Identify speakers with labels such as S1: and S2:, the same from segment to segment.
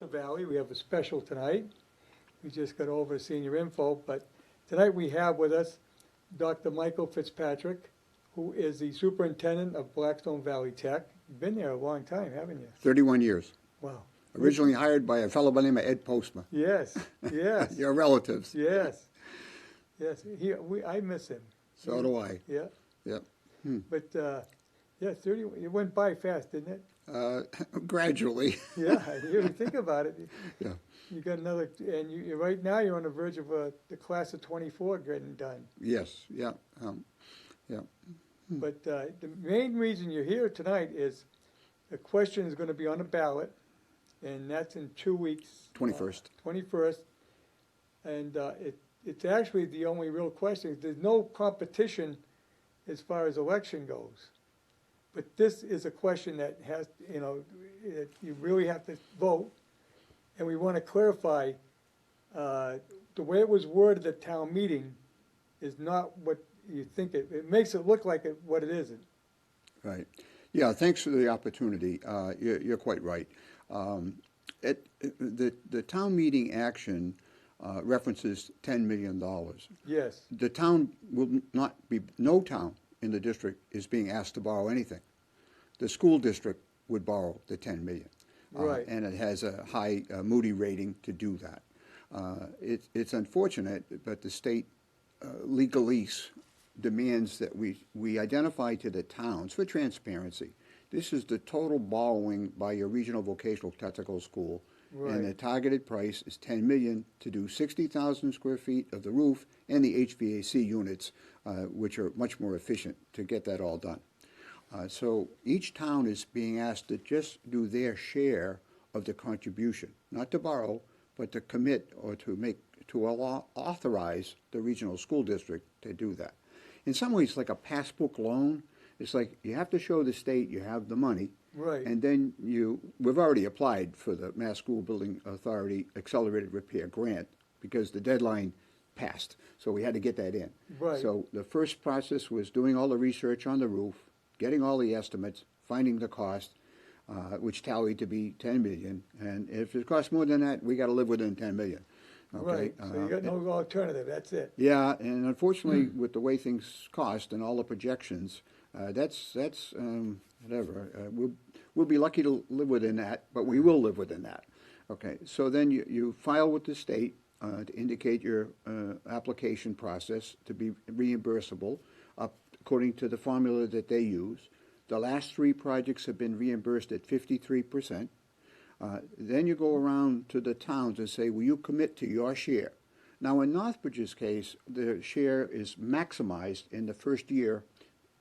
S1: Valley. We have a special tonight. We just got over senior info, but tonight we have with us Dr. Michael Fitzpatrick, who is the superintendent of Blackstone Valley Tech. You've been there a long time, haven't you?
S2: 31 years.
S1: Wow.
S2: Originally hired by a fellow by the name of Ed Postma.
S1: Yes, yes.
S2: Your relatives.
S1: Yes, yes. I miss him.
S2: So do I.
S1: Yeah.
S2: Yep.
S1: But, yeah, 30, it went by fast, didn't it?
S2: Gradually.
S1: Yeah, you think about it.
S2: Yeah.
S1: You got another, and right now you're on the verge of the class of 24 getting done.
S2: Yes. Yeah. Yeah.
S1: But the main reason you're here tonight is the question is going to be on the ballot, and that's in 2 weeks.
S2: 21st.
S1: 21st. And it's actually the only real question. There's no competition as far as election goes. But this is a question that has, you really have to vote. And we want to clarify, the way it was worded at town meeting is not what you think it makes it look like what it isn't.
S2: Right. Yeah, thanks for the opportunity. You're quite right. The town meeting action references $10 million.
S1: Yes.
S2: The town will not be, no town in the district is being asked to borrow anything. The school district would borrow the $10 million.
S1: Right.
S2: And it has a high Moody rating to do that. It's unfortunate, but the state legalese demands that we identify to the towns for transparency. This is the total borrowing by your regional vocational technical school. Right. And the targeted price is $10 million to do 60,000 square feet of the roof and the HVAC units, which are much more efficient to get that all done. So each town is being asked to just do their share of the contribution, not to borrow, but to commit or to authorize the regional school district to do that. In some ways, it's like a passbook loan. It's like you have to show the state you have the money.
S1: Right.
S2: And then we've already applied for the Mass School Building Authority Accelerated Repair Grant because the deadline passed. So we had to get that in.
S1: Right.
S2: So the first process was doing all the research on the roof, getting all the estimates, finding the cost, which tallied to be $10 million. And if it costs more than that, we got to live within $10 million. Okay?
S1: Right, so you got no alternative, that's it.
S2: Yeah, and unfortunately, with the way things cost and all the projections, that's whatever. We'll be lucky to live within that, but we will live within that. Okay, so then you file with the state to indicate your application process to be reimbursable according to the formula that they use. The last 3 projects have been reimbursed at 53%. Then you go around to the towns and say, will you commit to your share? Now, in Northbridge's case, the share is maximized in the first year,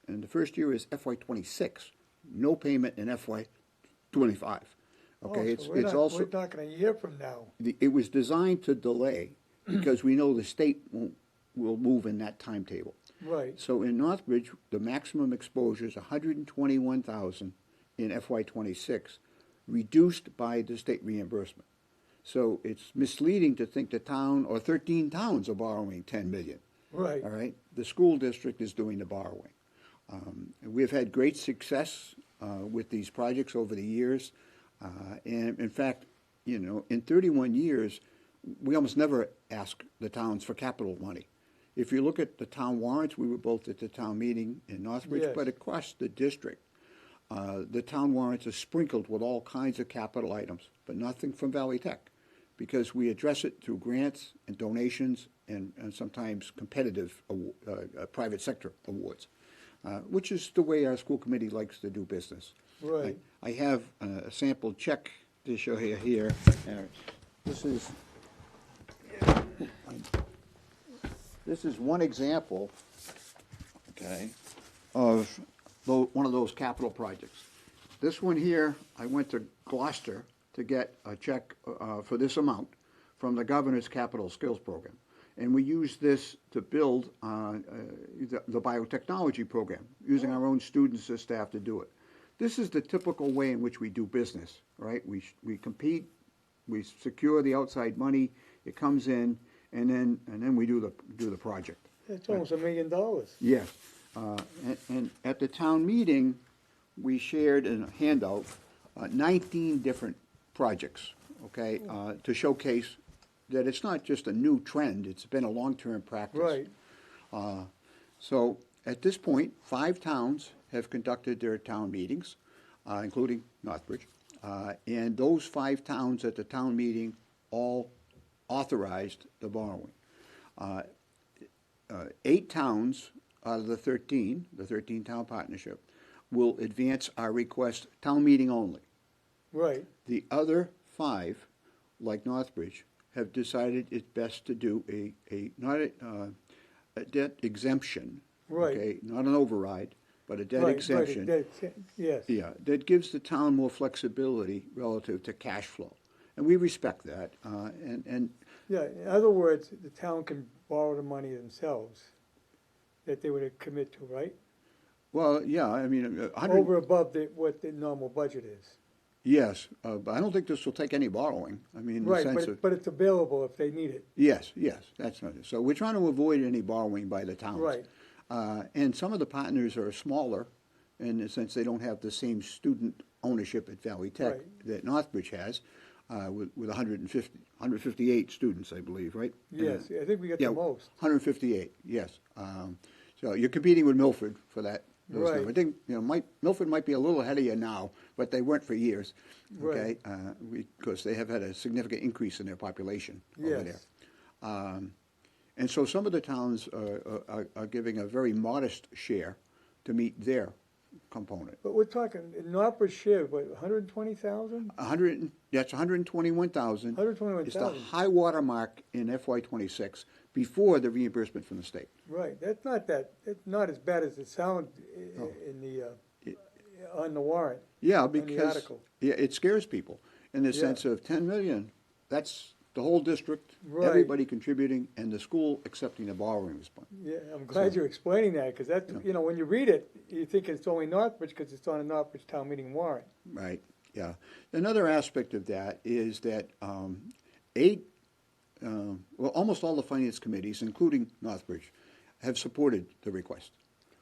S2: and the first year is FY26. No payment in FY25. Okay,
S1: So
S2: also
S1: we're talking a year from now.
S2: it was designed to delay because we know the state will move in that timetable.
S1: Right.
S2: So in Northbridge, the maximum exposure is $121,000 in FY26, reduced by the state reimbursement. So it's misleading to think the town or 13 towns are borrowing $10 million.
S1: Right.
S2: All right. The school district is doing the borrowing. We've had great success with these projects over the years, and in fact, in 31 years, we almost never ask the towns for capital money. If you look at the town warrants, we were both at the town meeting in Northbridge,
S1: Yes.
S2: but across the district, the town warrants are sprinkled with all kinds of capital items, but nothing from Valley Tech, because we address it through grants and donations and sometimes competitive private sector awards, which is the way our school committee likes to do business.
S1: Right.
S2: I have a sample check to show you here. This is one example, okay, of one of those capital projects. This one here, I went to Gloucester to get a check for this amount from the governor's capital skills program. And we used this to build the biotechnology program, using our own students as staff to do it. This is the typical way in which we do business, right? We compete, we secure the outside money, it comes in, and then we do the project.
S1: It's almost $1 million.
S2: Yes. And at the town meeting, we shared in a handout 19 different projects okay, to showcase that it's not just a new trend, it's been a long-term practice.
S1: Right,
S2: So at this point, 5 towns have conducted their town meetings, including Northbridge. And those 5 towns at the town meeting all authorized the borrowing. 8 towns out of the 13-town partnership, will advance our request town meeting only.
S1: right,
S2: The other 5, like Northbridge, have decided it's best to do not a debt exemption.
S1: Right.
S2: Okay, not an override, but a debt
S1: right,
S2: exemption.
S1: Yes.
S2: Yeah, that gives the town more flexibility relative to cash flow. And we respect that. And
S1: Yeah, in other words, the town can borrow the money themselves that they would commit to, right?
S2: well, yeah, I mean, 100,
S1: Over above what the normal budget is.
S2: yes, but I don't think this will take any borrowing. I mean, in the
S1: Right,
S2: sense of,
S1: but it's available if they need it.
S2: yes, that's not it. So we're trying to avoid any borrowing by the towns.
S1: Right.
S2: And some of the partners are smaller in the sense they don't have the same student ownership at Valley Tech
S1: Right.
S2: that Northbridge has, with 158 students, I believe, right?
S1: Yes, I think we get
S2: Yeah,
S1: the most.
S2: 158, yes. So you're competing with Milford for that. Those
S1: Right.
S2: numbers. I think, Milford might be a little ahead of you now, but they weren't for years, okay? Because they have had a significant increase in their population over there.
S1: Yes,
S2: And so some of the towns are giving a very modest share to meet their component.
S1: but we're talking, in Northbridge share, what, 120,000?
S2: That's 121,000.
S1: 121,000.
S2: It's the high water mark in FY '26 before the reimbursement from the state.
S1: Right, that's not as bad as it sounds in the, on the warrant.
S2: Yeah,
S1: the
S2: because
S1: article.
S2: it scares people in the
S1: Yeah.
S2: sense of 10 million. That's the whole district,
S1: Right.
S2: everybody contributing, and the school accepting the borrowing response.
S1: Yeah, I'm glad you're explaining that, because that, when you read it, you think it's only Northbridge because it's on a Northbridge town meeting warrant.
S2: Right, yeah. Another aspect of that is that almost all the finance committees, including Northbridge, have supported the request.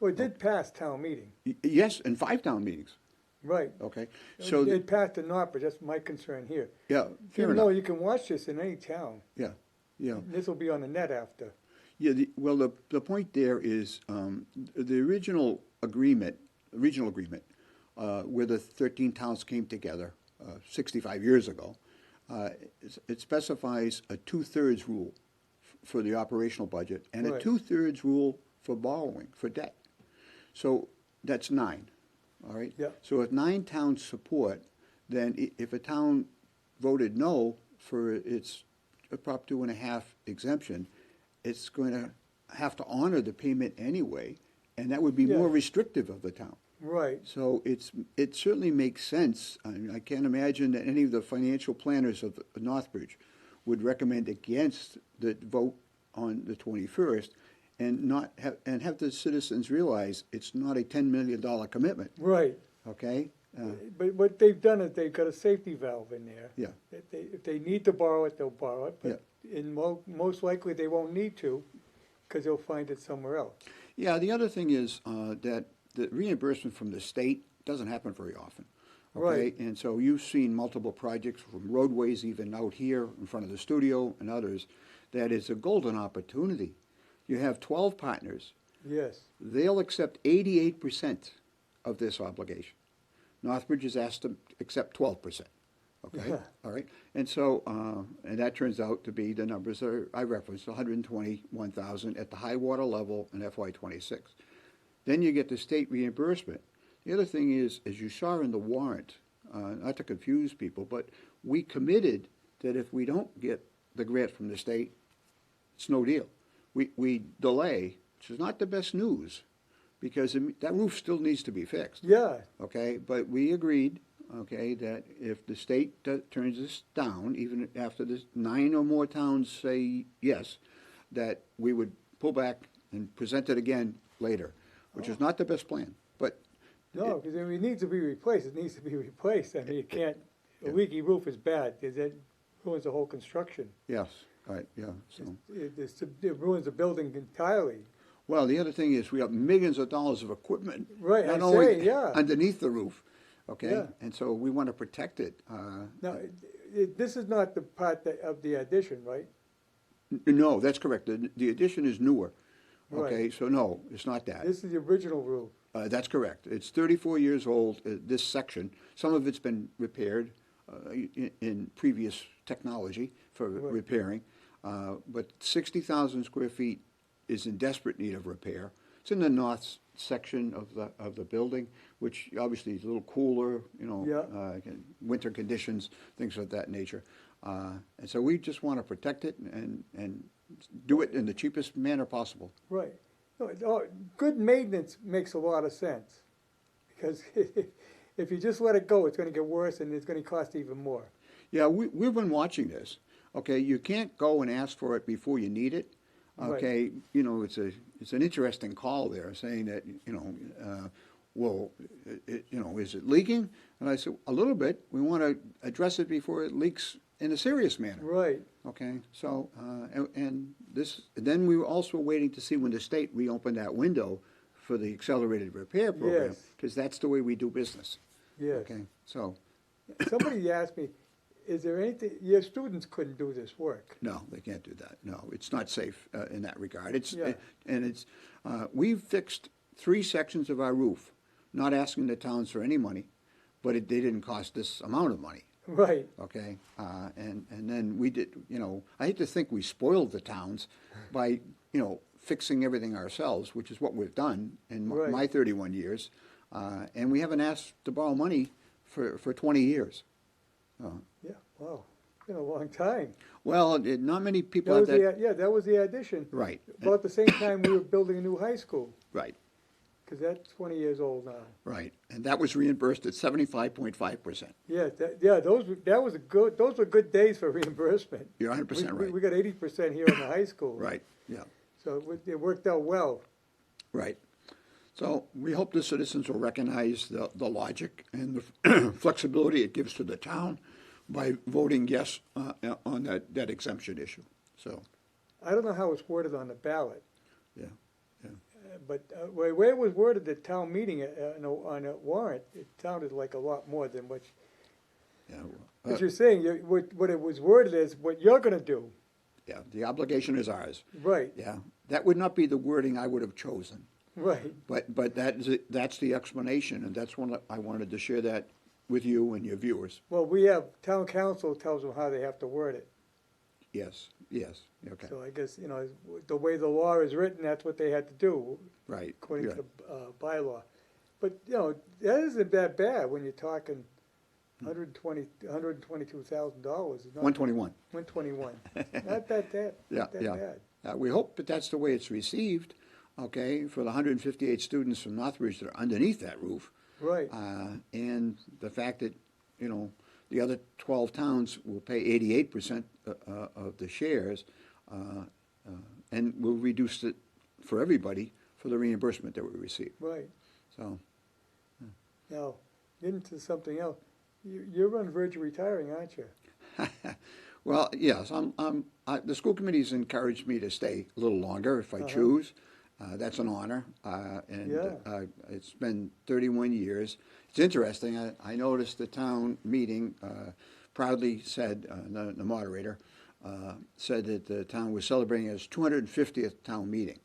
S1: Well, it did pass town meeting,
S2: Yes, and 5 town meetings,
S1: right.
S2: okay? So,
S1: It passed in Northbridge, that's my concern here.
S2: yeah, fair
S1: Even though
S2: enough.
S1: you can watch this in any town,
S2: Yeah, yeah.
S1: this will be on the net after.
S2: Yeah, the point there is, the original agreement, regional agreement, where the 13 towns came together 65 years ago, it specifies a 2/3 rule for the operational budget and a
S1: Right.
S2: 2/3 rule for borrowing, for debt. So that's 9, all right?
S1: Yeah.
S2: So if 9 towns support, then if a town voted no for its Prop 2.5 exemption, it's going to have to honor the payment anyway, and that would be
S1: Yeah.
S2: more restrictive of the town.
S1: Right,
S2: So it certainly makes sense. I mean, I can't imagine that any of the financial planners of Northbridge would recommend against the vote on the 21st and have the citizens realize it's not a $10 million commitment,
S1: right.
S2: okay?
S1: But what they've done is they've got a safety valve in there.
S2: Yeah.
S1: If they need to borrow it, they'll borrow it, but most likely they won't need to, because they'll find it somewhere else.
S2: Yeah, the other thing is that the reimbursement from the state doesn't happen very often. Okay?
S1: Right.
S2: And so you've seen multiple projects from roadways, even out here in front of the studio and others, that is a golden opportunity. You have 12 partners.
S1: Yes,
S2: They'll accept 88% of this obligation. Northbridge is asked to accept 12%. Okay,
S1: Yeah.
S2: all right. And so, and that turns out to be the numbers that I referenced, 121,000 at the high water level in FY '26. Then you get the state reimbursement. The other thing is, as you saw in the warrant, not to confuse people, but we committed that if we don't get the grant from the state, it's no deal. We delay, which is not the best news, because that roof still needs to be fixed.
S1: yeah,
S2: Okay, but we agreed, okay, that if the state turns this down, even after this 9 or more towns say yes, that we would pull back and present it again later, which is not the best plan, but.
S1: no, because if it needs to be replaced, it needs to be replaced. I mean, you can't, a leaky roof is bad, because it ruins the whole construction.
S2: Yes, right, yeah, so.
S1: It ruins the building entirely.
S2: Well, the other thing is, we have millions of dollars of equipment.
S1: Right,
S2: not
S1: I
S2: only
S1: say, yeah.
S2: underneath the roof, okay?
S1: Yeah.
S2: And so we want to protect it.
S1: Now, this is not the part of the addition, right?
S2: No, that's correct. The addition is newer. Okay,
S1: Right.
S2: so no, it's not that.
S1: This is the original roof.
S2: That's correct. It's 34 years old, this section. Some of it's been repaired in previous technology for
S1: Right.
S2: repairing. But 60,000 square feet is in desperate need of repair. It's in the north section of the building, which obviously is a little cooler, winter conditions, things of that nature. And so we just want to protect it and do it in the cheapest manner possible.
S1: Right. No, good maintenance makes a lot of sense, because if you just let it go, it's gonna get worse and it's gonna cost even more.
S2: Yeah, we've been watching this. Okay, you can't go and ask for it before you need it. Okay, it's an interesting call there, saying that is it leaking? And I said a little bit. We want to address it before it leaks in a serious manner.
S1: Right.
S2: Okay, so then we were also waiting to see when the state reopened that window for the accelerated repair program,
S1: Yes.
S2: because that's the way we do business.
S1: Yes.
S2: Okay, so.
S1: Somebody asked me, is there anything, your students couldn't do this work?
S2: No, they can't do that. No, it's not safe in that regard.
S1: Yeah.
S2: We've fixed 3 sections of our roof, not asking the towns for any money, but they didn't cost this amount of money.
S1: Right.
S2: Okay, and then we did. I hate to think we spoiled the towns by fixing everything ourselves, which is what we've done in
S1: Right.
S2: my 31 years, and we haven't asked to borrow money for 20 years.
S1: Yeah, wow, it's been a long time.
S2: Well, not many people
S1: That
S2: have
S1: was
S2: that.
S1: yeah, that was the addition.
S2: Right.
S1: About the same time we were building a new high school,
S2: Right.
S1: because that's 20 years old now.
S2: Right, and that was reimbursed at 75.5%.
S1: Yeah, those were good days for reimbursement.
S2: You're 100% right.
S1: We got 80% here in the high school.
S2: Right, yeah,
S1: So it worked out well.
S2: right. So we hope the citizens will recognize the logic and the flexibility it gives to the town by voting yes on that exemption issue. So,
S1: I don't know how it's worded on the ballot,
S2: yeah, yeah.
S1: but the way it was worded at town meeting on a warrant, it sounded like a lot more than what
S2: Yeah,
S1: As you're saying, what it was worded as what you're gonna do.
S2: yeah, the obligation is ours.
S1: Right,
S2: Yeah, that would not be the wording I would have chosen.
S1: right.
S2: But that's the explanation, and that's one I wanted to share that with you and your viewers.
S1: Well, we have, town council tells them how they have to word it.
S2: Yes, yes, okay,
S1: So I guess, the way the law is written, that's what they had to do,
S2: right.
S1: according
S2: yeah.
S1: to the bylaw. But, that isn't that bad when you're talking $122,000.
S2: 121.
S1: 121. Not that
S2: Yeah,
S1: not that
S2: yeah.
S1: bad.
S2: We hope that that's the way it's received, okay, for the 158 students from Northbridge that are underneath that roof.
S1: Right,
S2: And the fact that, the other 12 towns will pay 88% of the shares, and we'll reduce it for everybody for the reimbursement that we receive.
S1: right.
S2: So,
S1: Now, getting to something else, you're on the verge of retiring, aren't you?
S2: well, yes, the school committee's encouraged me to stay a little longer if I choose. That's an honor, and
S1: Yeah.
S2: it's been 31 years. It's interesting, I noticed the town meeting proudly said, the moderator, said that the town was celebrating its 250th town meeting.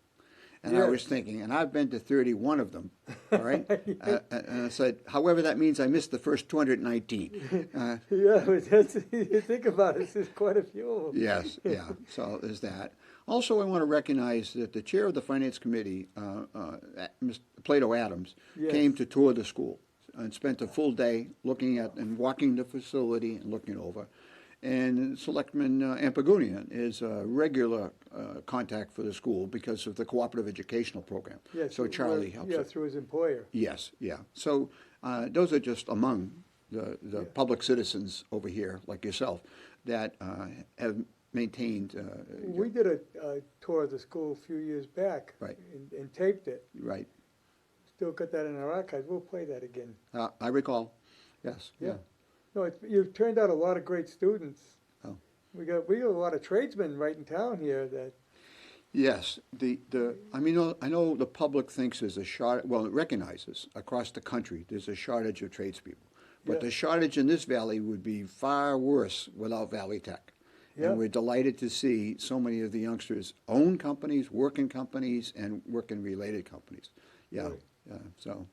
S2: And I was
S1: Yes.
S2: thinking, and I've been to 31 of them, all right? And I said, however, that means I missed the first 219.
S1: Yeah, but you think about it, there's quite a few of them.
S2: Yes, yeah, so there's that. Also, I want to recognize that the chair of the Finance Committee, Mr. Plato Adams,
S1: Yes.
S2: came to tour the school and spent a full day looking at and walking the facility and looking over. And Selectman Ampagunian is a regular contact for the school because of the cooperative educational program.
S1: Yes,
S2: So Charlie helps
S1: Yeah,
S2: it.
S1: through his employer.
S2: Yes, yeah. So those are just among the public citizens over here, like yourself, that have maintained.
S1: We did a tour of the school a few years back.
S2: Right.
S1: And taped it.
S2: Right.
S1: Still got that in our archives. We'll play that again.
S2: I recall. Yes.
S1: Yeah. No, you've turned out a lot of great students.
S2: Oh.
S1: We got a lot of tradesmen right in town here that,
S2: Yes, I know the public thinks there's a shortage, well, it recognizes across the country there's a shortage of tradespeople. But
S1: Yeah.
S2: the shortage in this valley would be far worse without Valley Tech.
S1: Yeah.
S2: And we're delighted to see so many of the youngsters own companies, work in companies, and work in related companies. Yeah,
S1: Right.
S2: yeah. So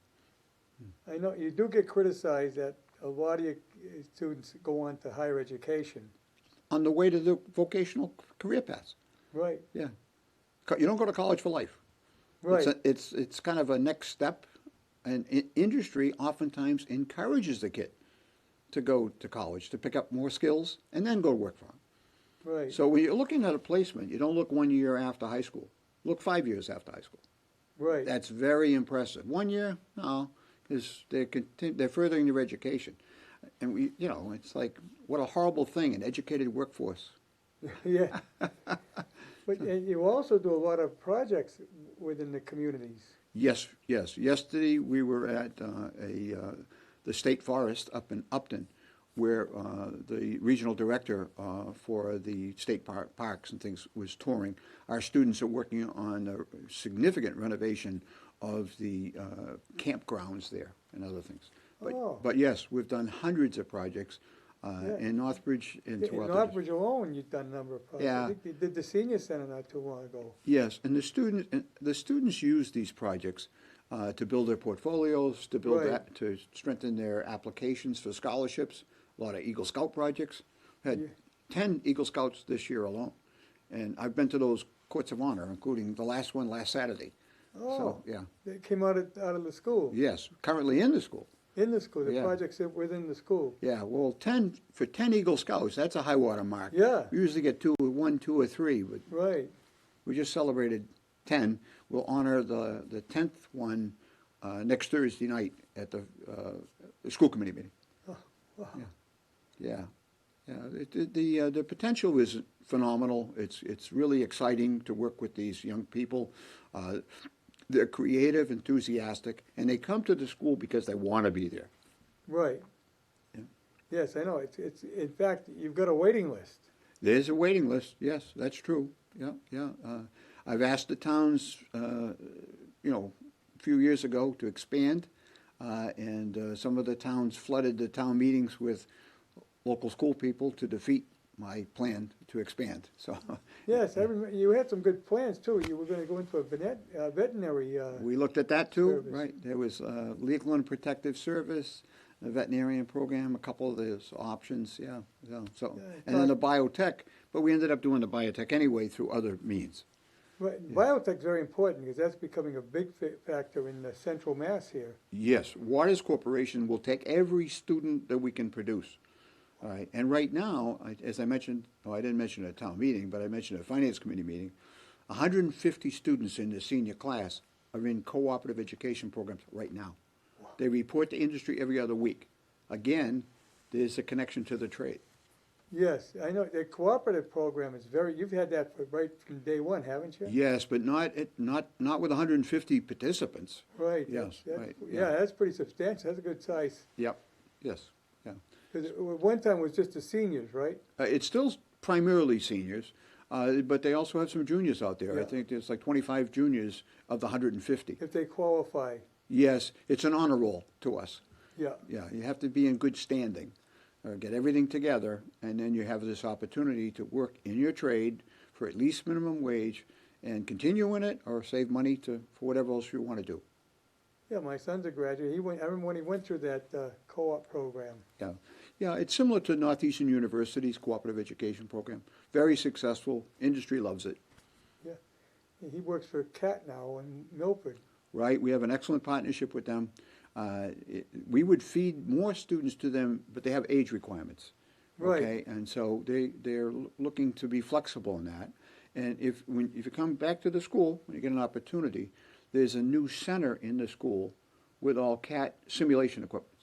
S1: I know you do get criticized that a lot of your students go on to higher education.
S2: on the way to the vocational career paths.
S1: Right,
S2: Yeah, you don't go to college for life.
S1: right.
S2: It's kind of a next step, and industry oftentimes encourages the kid to go to college to pick up more skills and then go to work for them.
S1: Right.
S2: So when you're looking at a placement, you don't look 1 year after high school. Look 5 years after high school.
S1: Right.
S2: That's very impressive. 1 year, no, because they're furthering their education, and it's like what a horrible thing, an educated workforce.
S1: Yeah. But and you also do a lot of projects within the communities.
S2: Yes, yes. Yesterday we were at the state forest up in Upton, where the regional director for the state parks and things was touring. Our students are working on a significant renovation of the campgrounds there and other things. But yes, we've done hundreds of projects in Northbridge and
S1: In
S2: throughout
S1: Northbridge alone, you've done a number of projects.
S2: Yeah.
S1: I think you did the senior center not too long ago.
S2: Yes, and the students use these projects to build their portfolios, to build
S1: Right.
S2: to strengthen their applications for scholarships. A lot of Eagle Scout projects. Had
S1: Yeah.
S2: 10 Eagle Scouts this year alone, and I've been to those courts of honor, including the last one last Saturday.
S1: Oh,
S2: So yeah,
S1: they came out of the school.
S2: yes, currently in the school.
S1: In the school, the
S2: Yeah.
S1: projects that within the school.
S2: Yeah, well, 10 Eagle Scouts. That's a high water mark.
S1: Yeah.
S2: We usually get 1, 2, or 3, but
S1: Right.
S2: we just celebrated 10. We'll honor the 10th one next Thursday night at the school committee meeting.
S1: Wow.
S2: Yeah, yeah. The potential is phenomenal. It's really exciting to work with these young people. They're creative, enthusiastic, and they come to the school because they want to be there.
S1: Right.
S2: Yeah.
S1: Yes, I know. It's in fact, you've got a waiting list.
S2: There's a waiting list. Yes, that's true. Yeah, yeah. I've asked the towns, a few years ago to expand, and some of the towns flooded the town meetings with local school people to defeat my plan to expand. So
S1: Yes, I remember, you had some good plans too. You were going to go into a veterinary.
S2: we looked at that too,
S1: Service.
S2: right? There was legal and protective service, a veterinarian program, a couple of those options. Yeah, yeah. So
S1: Yeah, I
S2: and then the
S1: thought-
S2: biotech, but we ended up doing the biotech anyway through other means.
S1: Right. Biotech's very important because that's becoming a big factor in the central mass here.
S2: Yes, Waters Corporation will take every student that we can produce. All right, and right now, as I mentioned, I didn't mention at a town meeting, but I mentioned at a finance committee meeting, 150 students in the senior class are in cooperative education programs right now. They report to industry every other week. Again, there's a connection to the trade.
S1: Yes, I know. The cooperative program is you've had that right from day one, haven't you?
S2: Yes, but not with 150 participants.
S1: Right.
S2: Yes, right,
S1: Yeah,
S2: yeah.
S1: that's pretty substantial. That's a good size.
S2: Yep, yes, yeah.
S1: Because one time it was just the seniors, right?
S2: It's still primarily seniors, but they also have some juniors out there. I
S1: Yeah.
S2: think there's like 25 juniors of the 150.
S1: If they qualify.
S2: Yes, it's an honor roll to us.
S1: Yeah.
S2: Yeah, you have to be in good standing, get everything together, and then you have this opportunity to work in your trade for at least minimum wage and continue in it or save money for whatever else you want to do.
S1: Yeah, my son's a graduate. I remember when he went through that co-op program.
S2: Yeah, yeah, it's similar to Northeastern University's cooperative education program. Very successful. Industry loves it.
S1: Yeah. He works for CAT now in Milford.
S2: Right, we have an excellent partnership with them. We would feed more students to them, but they have age requirements.
S1: Right.
S2: Okay, and so they're looking to be flexible in that. And if you come back to the school, when you get an opportunity, there's a new center in the school with all CAT simulation equipment.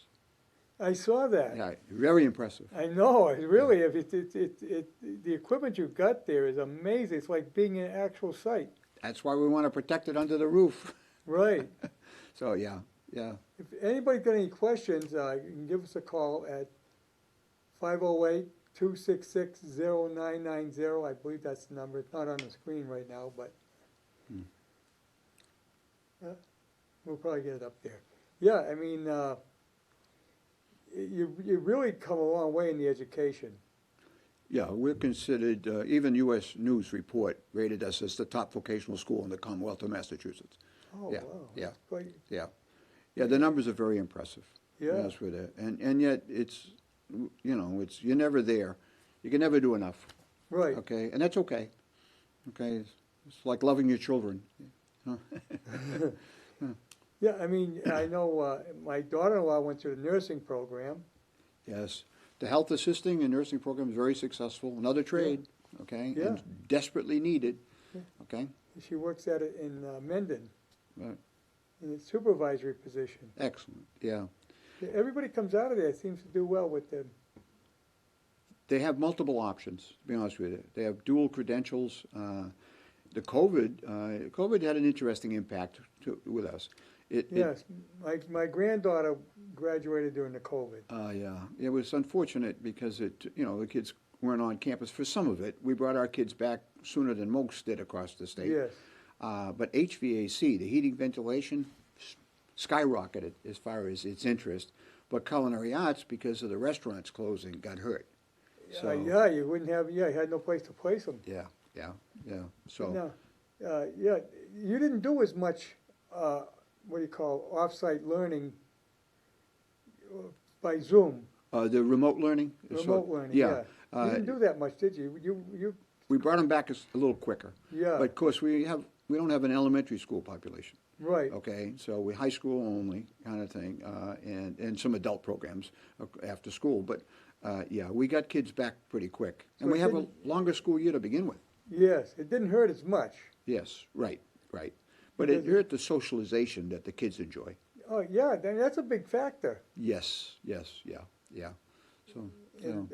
S1: I saw that.
S2: Yeah, very impressive.
S1: I know, really. If the equipment you've got there is amazing. It's like being in an actual site.
S2: That's why we want to protect it under the roof.
S1: Right.
S2: So yeah, yeah.
S1: If anybody's got any questions, you can give us a call at 508-266-0990. I believe that's the number. It's not on the screen right now, but we'll probably get it up there. Yeah, I mean, you really come a long way in the education.
S2: Yeah, we're considered, even U.S. News Report rated us as the top vocational school in the Commonwealth of Massachusetts.
S1: Oh,
S2: Yeah,
S1: wow.
S2: yeah.
S1: That's quite,
S2: Yeah, yeah, the numbers are very impressive. to be
S1: Yeah.
S2: honest with you. And yet it's, you're never there. You can never do enough.
S1: right.
S2: Okay, and that's okay. Okay, it's like loving your children.
S1: Yeah, I mean, I know my daughter-in-law went through the nursing program.
S2: Yes, the health assisting and nursing program is very successful. Another trade, okay,
S1: Yeah.
S2: and desperately needed.
S1: Yeah.
S2: Okay,
S1: She works at it in Mendon,
S2: right.
S1: in a supervisory position.
S2: Excellent. Yeah,
S1: Everybody comes out of there seems to do well with them.
S2: they have multiple options. To be honest with you, they have dual credentials. The COVID had an interesting impact with us.
S1: Yes, my granddaughter graduated during the COVID.
S2: Yeah, it was unfortunate because the kids weren't on campus for some of it. We brought our kids back sooner than most did across the state.
S1: Yes,
S2: But HVAC, the heating ventilation, skyrocketed as far as its interest. But culinary arts, because of the restaurants closing, got hurt. So,
S1: yeah, you wouldn't have, you had no place to place them.
S2: yeah. So
S1: Now, yeah, you didn't do as much, what do you call, off-site learning by Zoom,
S2: the remote learning.
S1: remote learning,
S2: Yeah.
S1: yeah. You didn't do that much, did you?
S2: We brought them back a little quicker.
S1: Yeah.
S2: But of course, we don't have an elementary school population.
S1: Right,
S2: Okay, so we high school only kind of thing, and some adult programs after school. But yeah, we got kids back pretty quick, and
S1: So
S2: we
S1: it
S2: have a
S1: didn't-
S2: longer school year to begin with.
S1: yes, it didn't hurt as much.
S2: Yes, right. But it
S1: Because
S2: hurt the socialization that the kids enjoy.
S1: Oh, yeah, that's a big factor.
S2: Yes, yeah. So,
S1: And,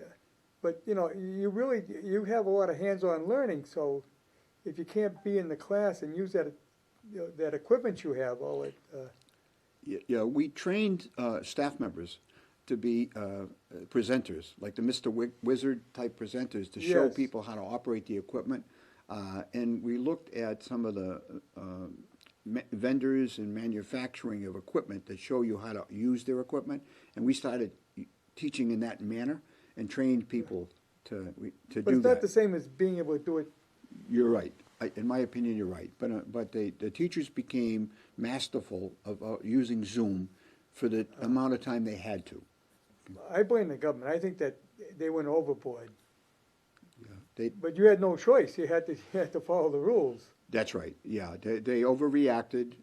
S1: but, you have a lot of hands-on learning, so if you can't be in the class and use that equipment you have,
S2: yeah, we trained staff members to be presenters, like the Mr. Wizard type presenters, to show
S1: Yes.
S2: people how to operate the equipment. And we looked at some of the vendors and manufacturing of equipment that show you how to use their equipment. And we started teaching in that manner and trained people to
S1: but
S2: do
S1: it's not
S2: that.
S1: the same as being able to do it.
S2: You're right. In my opinion, you're right. But the teachers became masterful of using Zoom for the amount of time they had to.
S1: I blame the government. I think that they went overboard.
S2: Yeah,
S1: But you had no choice. You had to follow the rules.
S2: that's right. Yeah, they overreacted.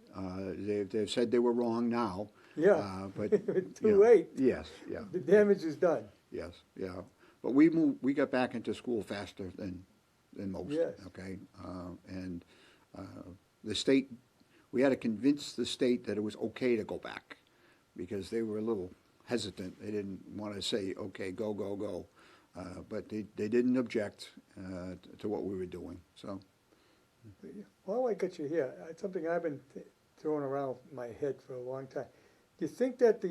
S2: They've said they were wrong now.
S1: Yeah.
S2: But
S1: Too late.
S2: Yes. Yeah.
S1: The damage is done.
S2: Yes. Yeah. But we got back into school faster than most.
S1: Yes.
S2: Okay. And the state, we had to convince the state that it was okay to go back, because they were a little hesitant. They didn't want to say, okay, go. But they didn't object to what we were doing. So,
S1: While I got you here, it's something I've been throwing around my head for a long time. Do you think that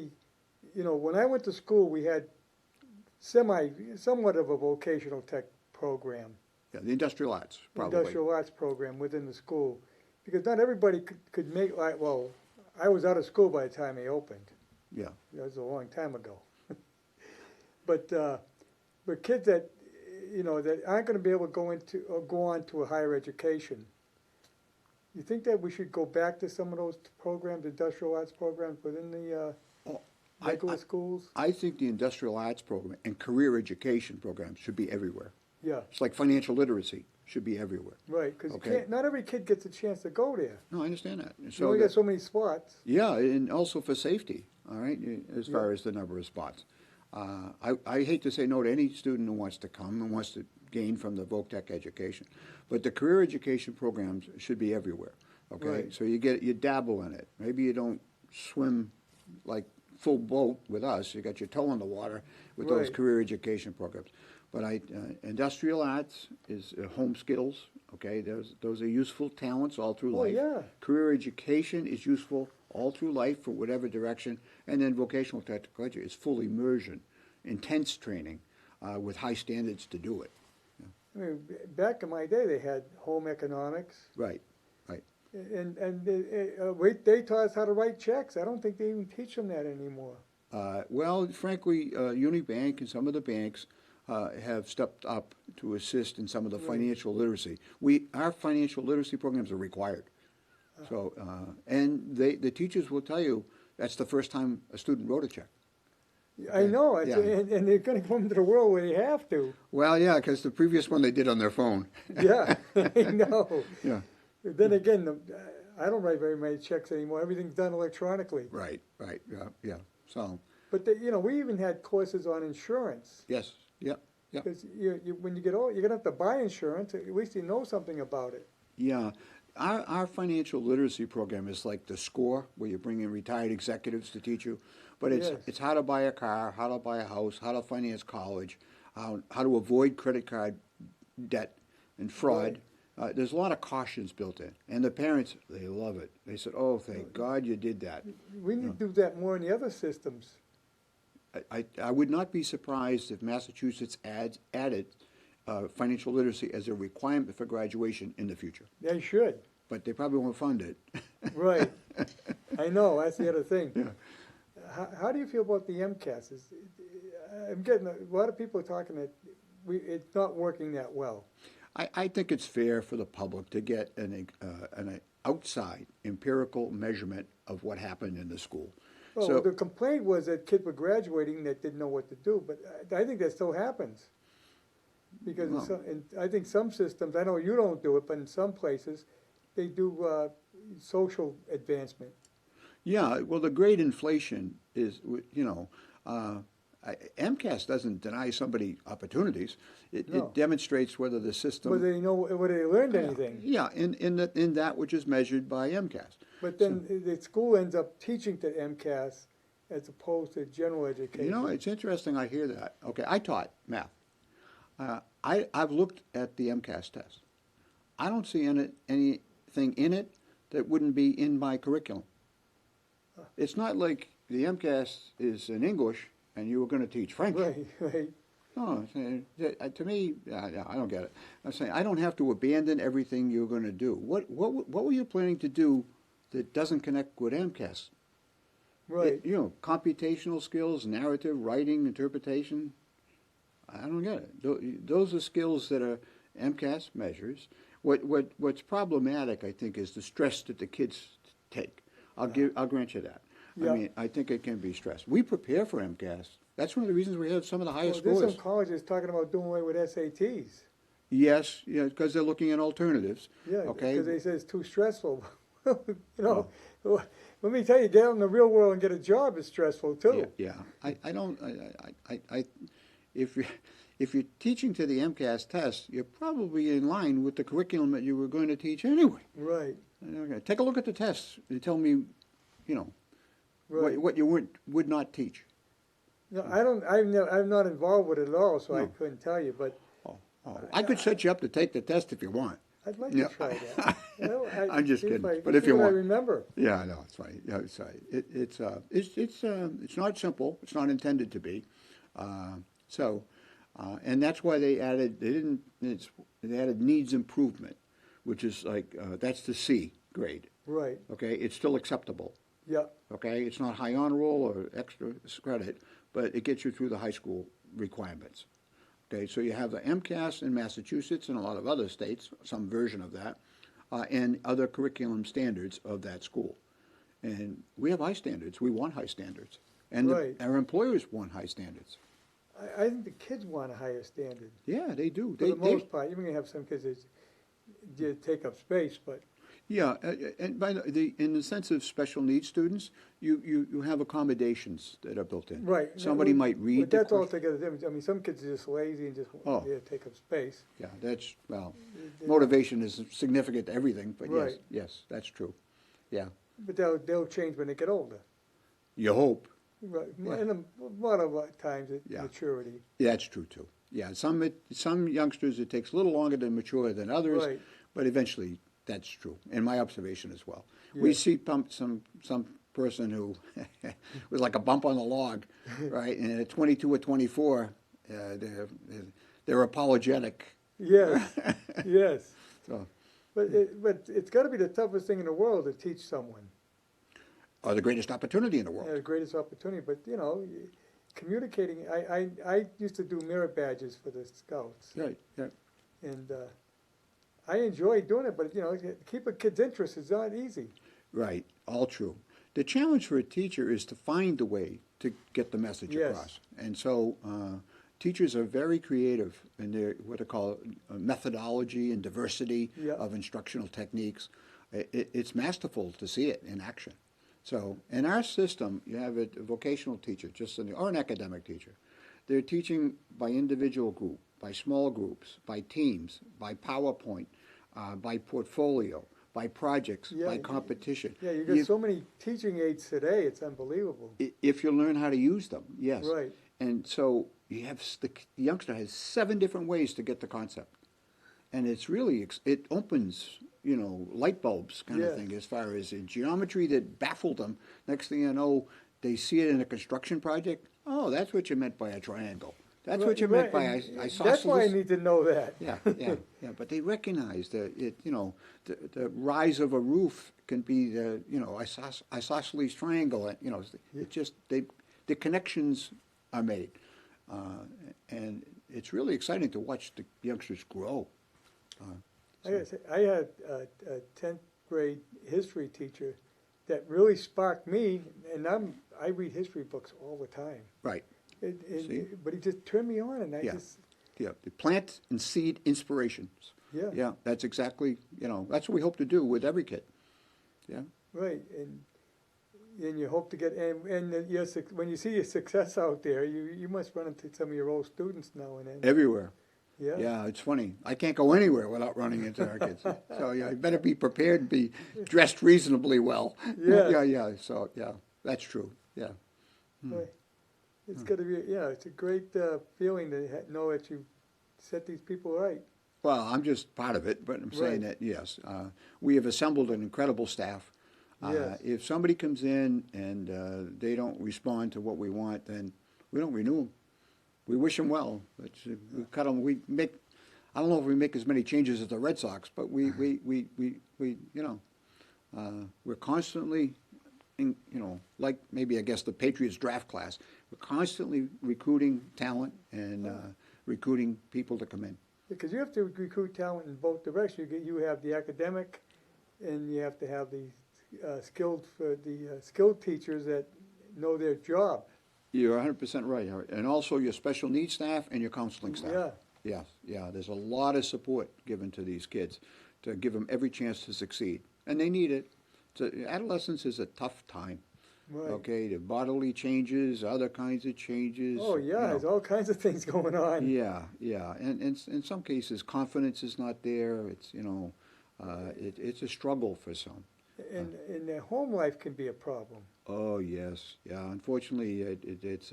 S1: when I went to school, we had somewhat of a vocational tech program,
S2: yeah, the industrial arts, probably.
S1: industrial arts program within the school, because not everybody could make, well, I was out of school by the time they opened.
S2: Yeah.
S1: That was a long time ago. But kids that, that aren't going to be able to go on to a higher education, you think that we should go back to some of those programs, industrial arts programs within the regular schools?
S2: I think the industrial arts program and career education programs should be everywhere.
S1: Yeah,
S2: It's like financial literacy should be everywhere.
S1: right, because
S2: Okay.
S1: not every kid gets a chance to go there.
S2: No, I understand that.
S1: You
S2: So
S1: only
S2: that-
S1: got so many spots.
S2: yeah, and also for safety, all right, as far as the number of spots. I hate to say no to any student who wants to come and wants to gain from the VOC-Tech education, but the career education programs should be everywhere, okay?
S1: Right.
S2: So you dabble in it. Maybe you don't swim like full boat with us. You got your toe in the water with those
S1: Right.
S2: career education programs. But industrial arts is home skills, okay? Those are useful talents all through
S1: Oh,
S2: life.
S1: yeah.
S2: Career education is useful all through life for whatever direction, and then vocational technical education is full immersion, intense training with high standards to do it.
S1: I mean, back in my day, they had home economics,
S2: Right.
S1: and they taught us how to write checks. I don't think they even teach them that anymore.
S2: Well, frankly, Unibank and some of the banks have stepped up to assist in some of the financial literacy. Our financial literacy programs are required. So, and the teachers will tell you that's the first time a student wrote a check.
S1: I know,
S2: Yeah.
S1: and they're gonna come into the world where they have to.
S2: Well, yeah, because the previous one they did on their phone.
S1: Yeah, I know.
S2: Yeah.
S1: Then again, I don't write very many checks anymore. Everything's done electronically.
S2: Right, yeah, yeah. So,
S1: But, we even had courses on insurance.
S2: yes, yep, yep.
S1: Because when you get old, you're gonna have to buy insurance, at least you know something about it.
S2: Yeah. Our financial literacy program is like the SCORE, where you bring in retired executives to teach you. But
S1: Yes.
S2: it's how to buy a car, how to buy a house, how to finance college, how to avoid credit card debt and fraud. There's a lot of cautions built in. And the parents, they love it. They said, oh, thank God you did that.
S1: We need to do that more in the other systems.
S2: I would not be surprised if Massachusetts added financial literacy as a requirement for graduation in the future.
S1: They should,
S2: But they probably won't fund it.
S1: right. I know, that's the other thing.
S2: Yeah.
S1: How do you feel about the MCAS? I'm getting, a lot of people are talking that it's not working that well.
S2: I think it's fair for the public to get an outside empirical measurement of what happened in the school.
S1: Well,
S2: So-
S1: the complaint was that kids were graduating that didn't know what to do, but I think that still happens. Because I think some systems, I know you don't do it, but in some places, they do social advancement.
S2: Yeah, well, the grade inflation is, MCAS doesn't deny somebody opportunities. It
S1: No.
S2: demonstrates whether the system.
S1: Whether they know, whether they learned anything.
S2: Yeah, in that which is measured by MCAS.
S1: But then the school ends up teaching to MCAS as opposed to general education.
S2: You know, it's interesting I hear that. Okay, I taught math. I've looked at the MCAS test. I don't see anything in it that wouldn't be in my curriculum. It's not like the MCAS is in English and you were going to teach French.
S1: Right.
S2: No, to me, I don't get it. I'm saying I don't have to abandon everything you're going to do. What were you planning to do that doesn't connect with MCAS?
S1: Right.
S2: Computational skills, narrative, writing, interpretation. I don't get it. Those are skills that are MCAS measures. What's problematic, I think, is the stress that the kids take. I'll grant you that.
S1: Yeah.
S2: I mean, I think it can be stressed. We prepare for MCAS. That's one of the reasons we have some of the highest
S1: There's
S2: scores.
S1: some colleges talking about doing away with SATs.
S2: Yes, because they're looking at alternatives.
S1: Yeah,
S2: Okay.
S1: because they say it's too stressful. Let me tell you, get out in the real world and get a job is stressful too.
S2: Yeah. If you're teaching to the MCAS test, you're probably in line with the curriculum that you were going to teach anyway.
S1: Right.
S2: Okay. Take a look at the tests. You tell me,
S1: Right.
S2: what you would not teach.
S1: No, I'm not involved with it at all, so I
S2: No.
S1: couldn't tell you. But
S2: I could set you up to take the test if you want.
S1: I'd like
S2: Yeah.
S1: to try that.
S2: I'm just
S1: see
S2: kidding,
S1: I,
S2: but if
S1: see
S2: you
S1: what
S2: want.
S1: I remember.
S2: Yeah, no, it's fine. Yeah, it's fine. It's not simple. It's not intended to be. And that's why they added. They added needs improvement, which is like that's the C grade.
S1: Right.
S2: Okay, it's still acceptable.
S1: Yeah.
S2: Okay, it's not high honor roll or extra credit, but it gets you through the high school requirements. Okay, so you have the MCAS in Massachusetts and a lot of other states, some version of that, and other curriculum standards of that school. And we have high standards. We want high standards. And
S1: Right.
S2: our employers want high standards.
S1: I think the kids want a higher standard
S2: Yeah, they do.
S1: for the most part. You're going to have some kids that take up space, but
S2: Yeah, and in the sense of special needs students, you have accommodations that are built in.
S1: right.
S2: Somebody might read.
S1: But that's
S2: the
S1: altogether different. I mean, some kids are just lazy and just take up space.
S2: Yeah, motivation is significant to everything, but
S1: Right.
S2: yes, that's true. Yeah,
S1: But they'll change when they get older.
S2: you hope.
S1: Right.
S2: Yeah.
S1: And a lot of times it's
S2: Yeah.
S1: maturity.
S2: Yeah, that's true too. Yeah, some youngsters it takes a little longer to mature than others,
S1: Right.
S2: but eventually that's true. And my observation as well. We
S1: Yeah.
S2: see some person who was like a bump on the log, right? And at 22 or 24, they're apologetic.
S1: Yes. Yes.
S2: So
S1: But it's got to be the toughest thing in the world to teach someone.
S2: Or the greatest opportunity in the
S1: Yeah,
S2: world.
S1: the greatest opportunity, but, you know, communicating, I used to do merit badges for the scouts,
S2: Right, yeah.
S1: and I enjoy doing it, but, you know, keep a kid's interest is not easy.
S2: Right, all true. The challenge for a teacher is to find the way to get the message
S1: Yes.
S2: across. And so teachers are very creative in their what they call methodology and diversity
S1: Yeah.
S2: of instructional techniques. It's masterful to see it in action. So in our system, you have a vocational teacher, or an academic teacher. They're teaching by individual group, by small groups, by teams, by PowerPoint, by portfolio, by projects,
S1: Yeah,
S2: by competition.
S1: Yeah, you got so many teaching aids today, it's unbelievable.
S2: If you learn how to use them, yes.
S1: Right.
S2: And so you have the youngster has 7 different ways to get the concept, and it's really it opens light bulbs kind of
S1: Yes.
S2: thing as far as in geometry that baffled them. Next thing you know, they see it in a construction project. Oh, that's what you meant by a triangle. That's what you meant by
S1: and
S2: isosceles.
S1: That's why I need to know that.
S2: Yeah, yeah, yeah. But they recognize that the rise of a roof can be the isosceles triangle. It just the connections are made, and it's really exciting to watch the youngsters grow.
S1: I gotta say, I had a 10th grade history teacher that really sparked me, and I read history books all the time.
S2: Right. See?
S1: But he just turned me on, and I
S2: Yeah.
S1: just,
S2: Yeah. The plant and seed inspirations.
S1: yeah,
S2: Yeah. That's exactly that's what we hope to do with every kid. Yeah.
S1: right. And you hope to get, and your, when you see your success out there, you must run into some of your old students now and then.
S2: Everywhere.
S1: Yeah.
S2: Yeah, it's funny. I can't go anywhere without running into our kids. So yeah, you better be prepared and be dressed reasonably well.
S1: Yeah.
S2: Yeah, yeah. So yeah, that's true. Yeah.
S1: Right. It's got to be, it's a great feeling to know that you set these people right.
S2: Well, I'm just part of it, but I'm saying
S1: Right.
S2: that yes, we have assembled an incredible staff.
S1: Yes.
S2: If somebody comes in and they don't respond to what we want, then we don't renew them. We wish them well. But we cut them. We make. I don't know if we make as many changes as the Red Sox, but we we're constantly, like maybe I guess the Patriots draft class. We're constantly recruiting talent and recruiting people to come in.
S1: Because you have to recruit talent in both directions. You have the academic, and you have to have the skilled teachers that know their job.
S2: You're 100% right, Harry. And also your special needs staff and your counseling staff.
S1: Yeah.
S2: Yes, yeah. There's a lot of support given to these kids to give them every chance to succeed, and they need it. Adolescence is a tough time.
S1: Right.
S2: Okay, the bodily changes, other kinds of changes.
S1: Oh yeah, there's all kinds of things going on.
S2: Yeah, yeah, and in some cases, confidence is not there. It's it's a struggle for some.
S1: And their home life can be a problem.
S2: Oh yes, yeah. Unfortunately, it's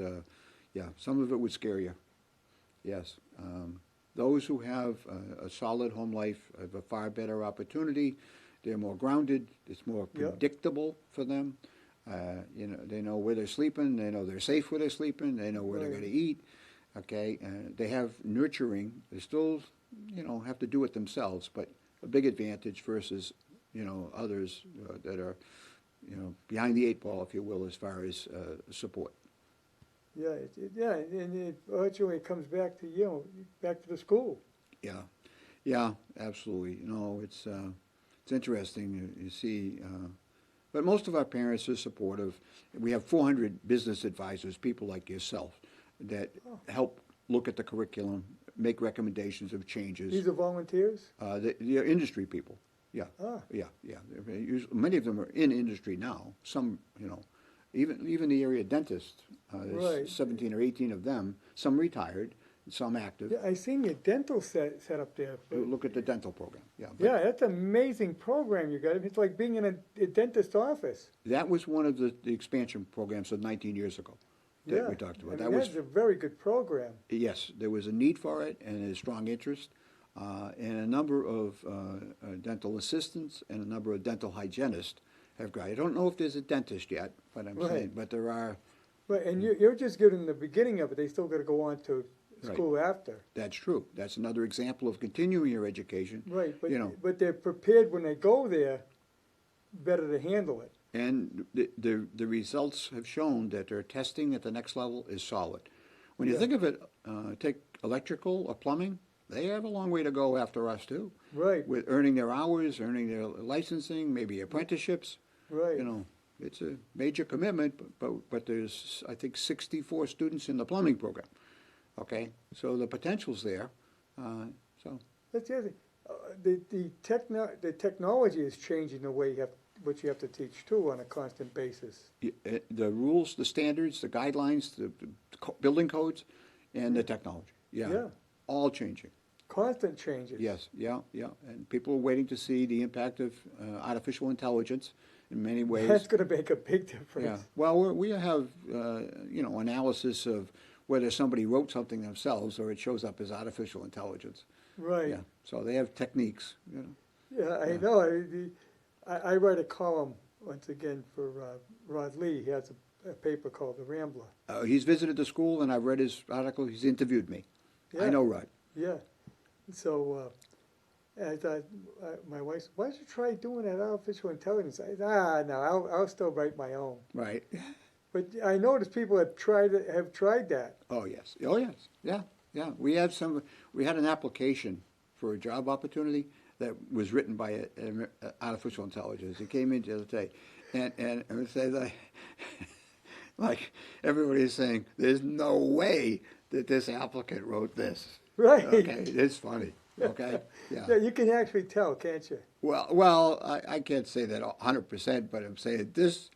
S2: some of it would scare you. Yes, those who have a solid home life have a far better opportunity. They're more grounded. It's more predictable for them. They know where they're sleeping. They know they're safe where they're sleeping. They know where they're going to eat. Okay, they have nurturing. They still, have to do it themselves, but a big advantage versus, others that are, behind the 8 ball, if you will, as far as support.
S1: Yeah, and it eventually it comes back to back to the school.
S2: Yeah, yeah, absolutely. It's interesting. You see. But most of our parents are supportive. We have 400 business advisors, people like yourself, that help look at the curriculum, make recommendations of changes.
S1: These are volunteers?
S2: The industry people, yeah.
S1: Ah.
S2: Yeah. Many of them are in industry now. Some, even the area dentist, there's 17 or 18 of them, some retired, some active.
S1: Yeah, I seen your dental set up there.
S2: Look at the dental program, yeah.
S1: Yeah, that's an amazing program you got. It's like being in a dentist's office.
S2: That was one of the expansion programs of 19 years ago that we talked about.
S1: That's a very good program.
S2: Yes, there was a need for it and a strong interest, and a number of dental assistants and a number of dental hygienists have got. I don't know if there's a dentist yet, but I'm saying, but there are.
S1: Right, and you're just getting the beginning of it. They still got to go on to school after.
S2: That's true. That's another example of continuing your education.
S1: Right, but they're prepared when they go there better to handle it.
S2: And the results have shown that their testing at the next level is solid. When you
S1: Yeah.
S2: think of it, take electrical or plumbing, they have a long way to go after us too.
S1: Right,
S2: With earning their hours, earning their licensing, maybe apprenticeships.
S1: right.
S2: You know, it's a major commitment, but there's, I think, 64 students in the plumbing program. Okay, so the potential's there. So
S1: That's the other thing. The technology is changing the way what you have to teach too on a constant basis.
S2: the rules, the standards, the guidelines, the building codes, and the technology.
S1: Yeah.
S2: All changing.
S1: Constant changes.
S2: Yes, yeah. And people are waiting to see the impact of artificial intelligence in many ways.
S1: That's gonna make a big
S2: Yeah.
S1: difference.
S2: Well, we have, analysis of whether somebody wrote something themselves or it shows up as artificial intelligence.
S1: Right.
S2: Yeah. So they have techniques.
S1: Yeah, I know. I write a column, once again, for Rod Lee. He has a paper called The Rambler.
S2: He's visited the school, and I've read his article. He's interviewed me.
S1: Yeah.
S2: I know Rod.
S1: Yeah. So I thought, my wife said, why don't you try doing that artificial intelligence? I said, no, I'll still write my own.
S2: Right.
S1: But I noticed people have tried that.
S2: Oh, yes. Oh, yes. Yeah. We had an application for a job opportunity that was written by artificial intelligence. It came in the other day, and it would say like everybody's saying, there's no way that this applicant wrote this.
S1: Right.
S2: Okay, it's funny. Okay.
S1: Yeah,
S2: Yeah.
S1: you can actually tell, can't you?
S2: Well, I can't say that 100%, but I'm saying this.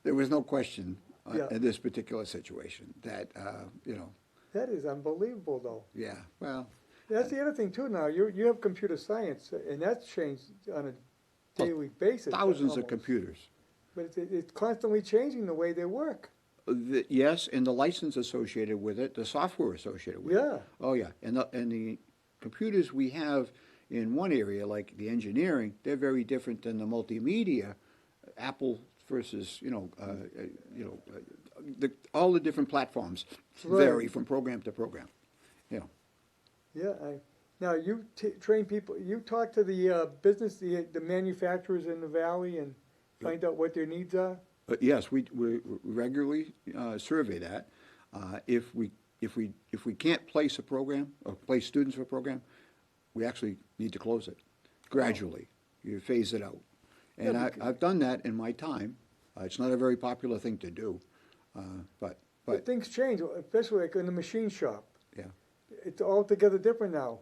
S2: There was no question
S1: Yeah.
S2: in this particular situation that
S1: That is unbelievable, though.
S2: Yeah. Well.
S1: That's the other thing too. Now you have computer science, and that's changed on a daily basis.
S2: Thousands of
S1: almost.
S2: computers.
S1: But it's constantly changing the way they work.
S2: Yes, and the license associated with it, the software associated with it.
S1: Yeah.
S2: Oh, yeah. And the computers we have in one area, like the engineering, they're very different than the multimedia, Apple versus, all the different platforms vary
S1: Right.
S2: from program to program.
S1: Yeah. Now you train people. You talk to the business, the manufacturers in the valley, and find out what their needs are.
S2: But yes, we regularly survey that. If we can't place a program or place students for a program, we actually need to close it gradually. You phase it out, and
S1: Yeah,
S2: I've done that in my time. It's not a very popular thing to do, but
S1: Things change, especially like in the machine shop.
S2: yeah.
S1: It's altogether different now.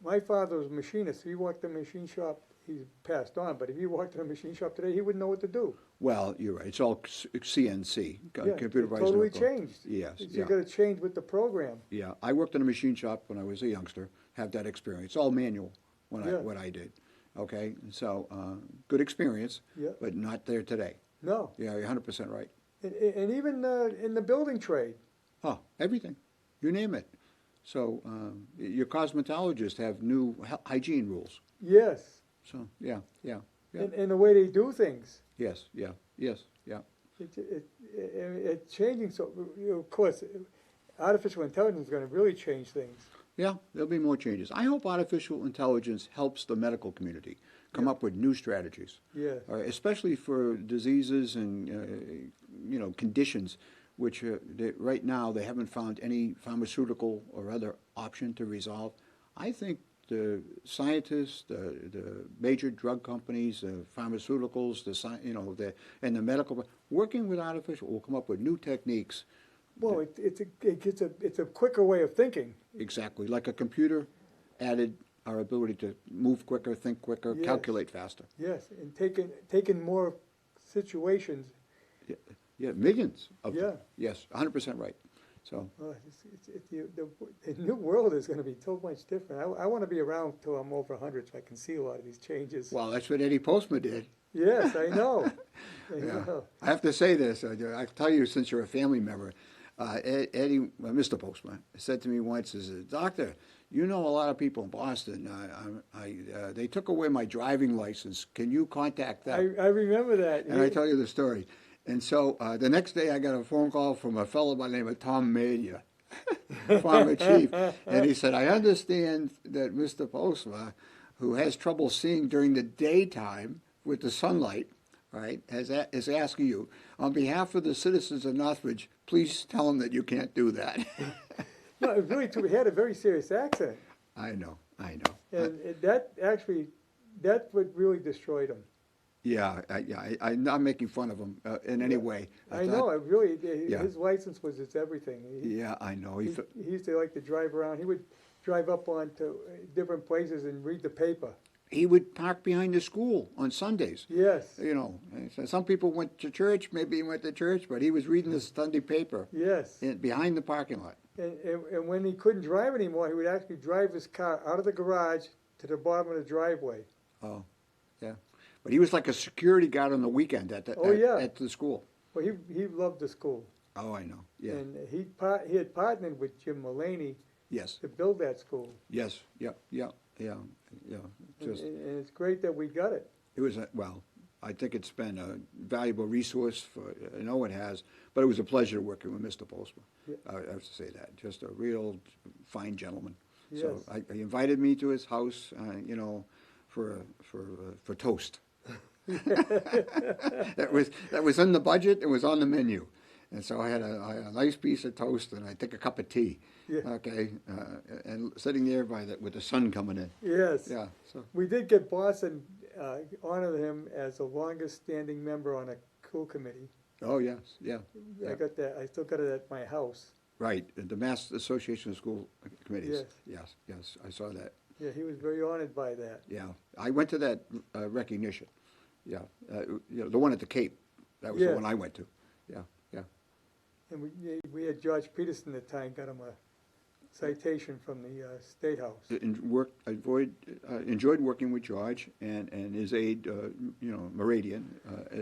S1: My father was a machinist. He worked in a machine shop. He's passed on, but if he walked in a machine shop today, he wouldn't know what to do.
S2: Well, you're right. It's all CNC,
S1: Yeah,
S2: computerized.
S1: it totally
S2: numerical.
S1: changed.
S2: Yes,
S1: You
S2: yeah.
S1: got to change with the program.
S2: Yeah, I worked in a machine shop when I was a youngster, have that experience. All manual
S1: Yeah.
S2: what I did. Okay, so good experience,
S1: Yeah.
S2: but not there today.
S1: No,
S2: Yeah, you're 100% right.
S1: and even in the building trade.
S2: Oh, everything, you name it. So your cosmetologists have new hygiene rules.
S1: Yes,
S2: So yeah.
S1: and the way they do things.
S2: Yes.
S1: It's changing. So of course, artificial intelligence is going to really change things.
S2: Yeah, there'll be more changes. I hope artificial intelligence helps the medical community come up with new strategies.
S1: Yes.
S2: Especially for diseases and conditions which right now they haven't found any pharmaceutical or other option to resolve. I think the scientists, the major drug companies, the pharmaceuticals, and the medical, working with artificial, will come up with new techniques.
S1: Well, it's a quicker way of thinking.
S2: Exactly, like a computer added our ability to move quicker, think quicker,
S1: Yes.
S2: calculate faster.
S1: Yes, and taking more situations.
S2: Yeah, millions of them.
S1: Yeah.
S2: Yes, 100% right. So,
S1: The new world is going to be so much different. I want to be around till I'm over 100 so I can see a lot of these changes.
S2: well, that's what Eddie Postma did.
S1: Yes, I know. I
S2: Yeah.
S1: know.
S2: I have to say this. I tell you, since you're a family member, Eddie, Mr. Postma, said to me once, he said, "Doctor, you know a lot of people in Boston. They took away my driving license. Can you contact them?"
S1: I remember that.
S2: And I tell you the story. And so the next day I got a phone call from a fellow by the name of Tom Mania, former chief. And he said, "I understand that Mr. Postma, who has trouble seeing during the daytime with the sunlight, all right, is asking you, on behalf of the citizens of Northbridge, please tell them that you can't do that.
S1: No, it really, he had a very serious accident.
S2: I know.
S1: And that actually, that's what really destroyed him.
S2: Yeah, I'm not making fun of him in any way.
S1: I know, it really,
S2: Yeah.
S1: his license was his everything.
S2: Yeah, I know.
S1: He used to like to drive around. He would drive up onto different places and read the paper.
S2: He would park behind the school on Sundays.
S1: Yes,
S2: You know, so some people went to church, maybe he went to church, but he was reading the Sunday paper
S1: yes.
S2: behind the parking lot.
S1: And when he couldn't drive anymore, he would actually drive his car out of the garage to the bottom of the driveway.
S2: Oh, yeah. But he was like a security guard on the weekend at the school.
S1: Well, he loved the school.
S2: Oh, I know. Yeah.
S1: And he had partnered with Jim Mullaney
S2: Yes.
S1: to build that school.
S2: Yes. Yeah. Just
S1: And it's great that we got it.
S2: it was well. I think it's been a valuable resource for. I know it has, but it was a pleasure working with Mr. Postma.
S1: Yeah.
S2: I have to say that. Just a real fine gentleman.
S1: Yes.
S2: So he invited me to his house, you know, for toast. that was in the budget. It was on the menu, and so I had a nice piece of toast and I think a cup of tea.
S1: Yeah.
S2: Okay, and sitting there with the sun coming in.
S1: Yes.
S2: Yeah. So
S1: We did get Boston, honored him as the longest standing member on a school committee.
S2: oh yes, yeah.
S1: I got that, I still got it at my house.
S2: Right, the Mass Association of School Committees.
S1: Yes.
S2: Yes, I saw that.
S1: Yeah, he was very honored by that.
S2: Yeah, I went to that recognition. Yeah, you know, the one at the Cape. That was the
S1: Yes.
S2: one I went to. Yeah.
S1: And we had George Peterson at the time, got him a citation from the State House.
S2: Enjoyed working with George and his aide, you know, Meridian,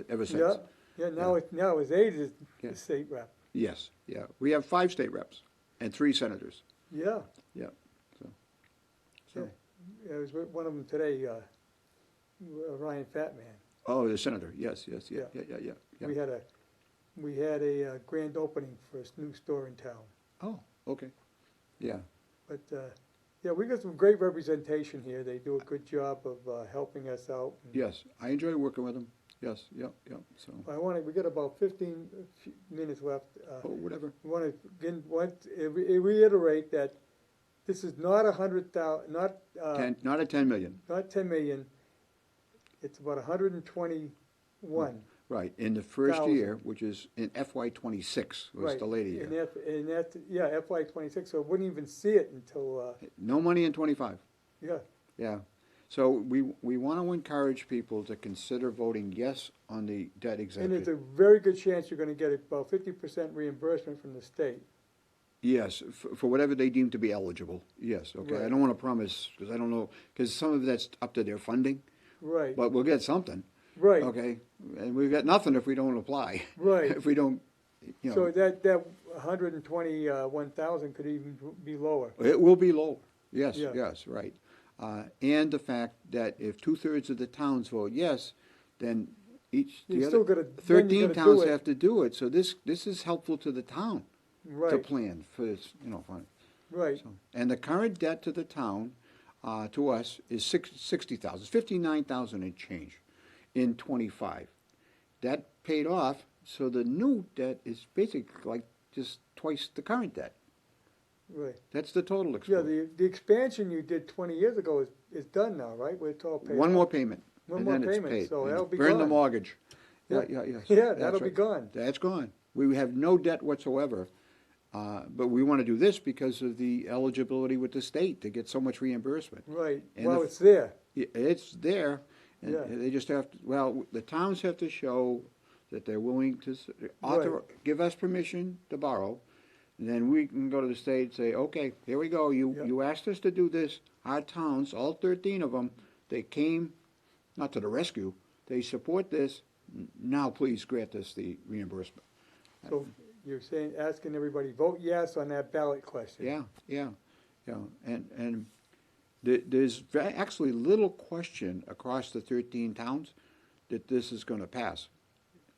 S2: ever since.
S1: Yeah, now his aide is
S2: Yeah.
S1: the state rep.
S2: Yes, yeah. We have 5 state reps and 3 senators.
S1: Yeah.
S2: Yeah. So.
S1: Yeah, I was with one of them today, Ryan Fatman.
S2: Oh, the senator. Yes. Yeah.
S1: We had a grand opening for a new store in town.
S2: Oh, okay. Yeah.
S1: But, yeah, we got some great representation here. They do a good job of helping us out.
S2: Yes, I enjoy working with them. Yes. So.
S1: We got about 15 minutes left.
S2: Oh, whatever.
S1: We want to again reiterate that this is not 100,000, not
S2: 10 million.
S1: not 10 million. It's about 121.
S2: Right, in the first
S1: 1,000.
S2: year, which is in FY '26, was
S1: Right.
S2: the later year.
S1: And FY '26. So wouldn't even see it until
S2: No money in '25.
S1: yeah.
S2: Yeah. So we want to encourage people to consider voting yes on the debt
S1: And there's a
S2: exemption.
S1: very good chance you're going to get about 50% reimbursement from the state.
S2: Yes, for whatever they deem to be eligible. Yes, okay. I
S1: Right.
S2: don't want to promise, because I don't know, because some of that's up to their funding,
S1: Right.
S2: but we'll get something.
S1: Right.
S2: Okay, and we've got nothing if we don't apply.
S1: Right.
S2: If we don't, you know.
S1: So that 121,000 could even be lower.
S2: It will be lower. Yes,
S1: Yeah.
S2: yes, right. And the fact that if 2/3 of the towns vote yes, then the
S1: You
S2: other
S1: still gotta- then you
S2: 13
S1: gotta do
S2: towns
S1: it.
S2: have to do it. So this is helpful to the town to
S1: Right.
S2: plan for this, you know.
S1: Right.
S2: So, and the current debt to the town, to us, is 60,000, 59,000 and change in '25. That paid off, so the new debt is basically like just twice the current debt.
S1: Right.
S2: That's the total
S1: Yeah,
S2: exposure.
S1: the expansion you did 20 years ago is done now, right? Where it's all paid
S2: One
S1: off.
S2: more payment.
S1: One
S2: and
S1: more
S2: then it's
S1: payment,
S2: paid.
S1: so
S2: And
S1: that'll be
S2: burn the
S1: gone.
S2: mortgage.
S1: Yeah.
S2: Yes.
S1: Yeah,
S2: That's
S1: that'll be
S2: right.
S1: gone.
S2: That's gone. We have no debt whatsoever. But we want to do this because of the eligibility with the state to get so much reimbursement.
S1: Right.
S2: And
S1: Well,
S2: the-
S1: it's there.
S2: It's there, and
S1: Yeah.
S2: they just have to, well, the towns have to show that they're willing to give us permission to borrow. And then we can go to the state and say, okay, here we go,
S1: Yeah.
S2: you asked us to do this. Our towns, all 13 of them, they came, not to the rescue, they support this, now please grant us the reimbursement.
S1: So you're saying, asking everybody, vote yes on that ballot question.
S2: Yeah, and there's actually little question across the 13 towns that this is gonna pass,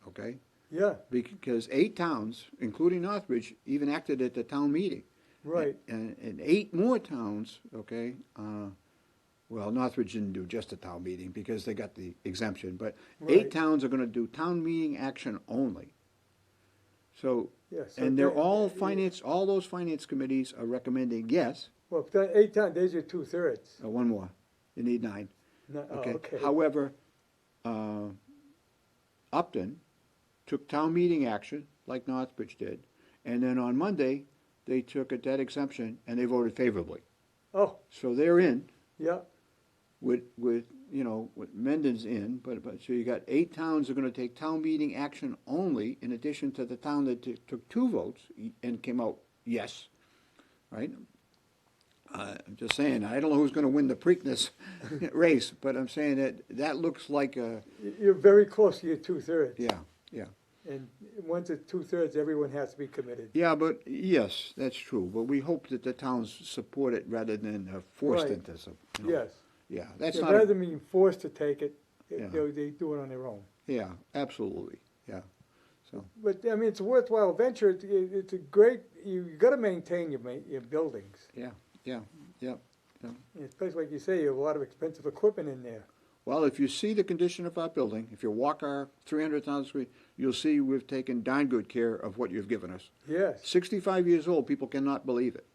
S2: okay?
S1: Yeah,
S2: Because 8 towns, including Northbridge, even acted at the town meeting.
S1: right.
S2: And 8 more towns, okay, Well, Northridge didn't do just a town meeting because they got the exemption, but
S1: Right.
S2: 8 towns are gonna do town meeting action only. So,
S1: Yeah, so
S2: and they're
S1: they-
S2: all
S1: they-
S2: finance, all those finance committees are recommending yes.
S1: Well, if that 8 times, there's your 2/3.
S2: One more, you need 9.
S1: No, oh,
S2: Okay.
S1: okay.
S2: However, Upton took town meeting action, like Northbridge did, and then on Monday, they took a debt exemption and they voted favorably.
S1: Oh,
S2: So they're in
S1: yeah,
S2: with with Mendon's in, but so you got 8 towns that are gonna take town meeting action only, in addition to the town that took 2 votes and came out yes, right? I'm just saying, I don't know who's gonna win the Preakness race, but I'm saying that looks like a,
S1: you're very close to your 2/3.
S2: yeah, yeah.
S1: And once it's 2/3, everyone has to be committed.
S2: Yeah, but, yes, that's true, but we hope that the towns support it rather than forced
S1: Right.
S2: into some.
S1: Yes.
S2: Yeah, that's
S1: Yeah,
S2: not,
S1: rather than being forced to take it,
S2: Yeah.
S1: they do it on their own.
S2: yeah, absolutely, yeah. So,
S1: But, I mean, it's a worthwhile venture. It's a great, you gotta maintain your buildings.
S2: yeah, yeah, yeah.
S1: Especially like you say, you have a lot of expensive equipment in there.
S2: Well, if you see the condition of our building, if you walk our 300,000 square, you'll see we've taken darn good care of what you've given us.
S1: Yes,
S2: 65 years old, people cannot believe it.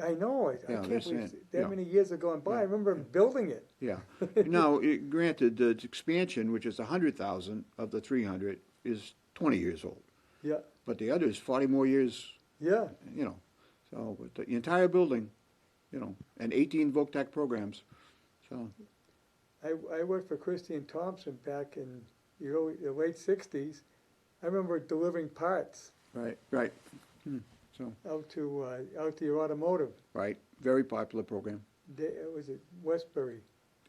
S1: I know. I
S2: Yeah, they're
S1: can't believe
S2: saying,
S1: that
S2: yeah.
S1: many years have gone by. I
S2: Yeah.
S1: remember building it.
S2: Yeah. Now, granted, the expansion, which is 100,000 of the 300, is 20 years old.
S1: Yeah,
S2: But the other is 40 more years,
S1: yeah.
S2: So, but the entire building, and 18 VOCTAC programs, so,
S1: I worked for Christie and Thompson back in the late 60s. I remember delivering parts
S2: right. So,
S1: out to your automotive.
S2: right, very popular program.
S1: Was it Westbury?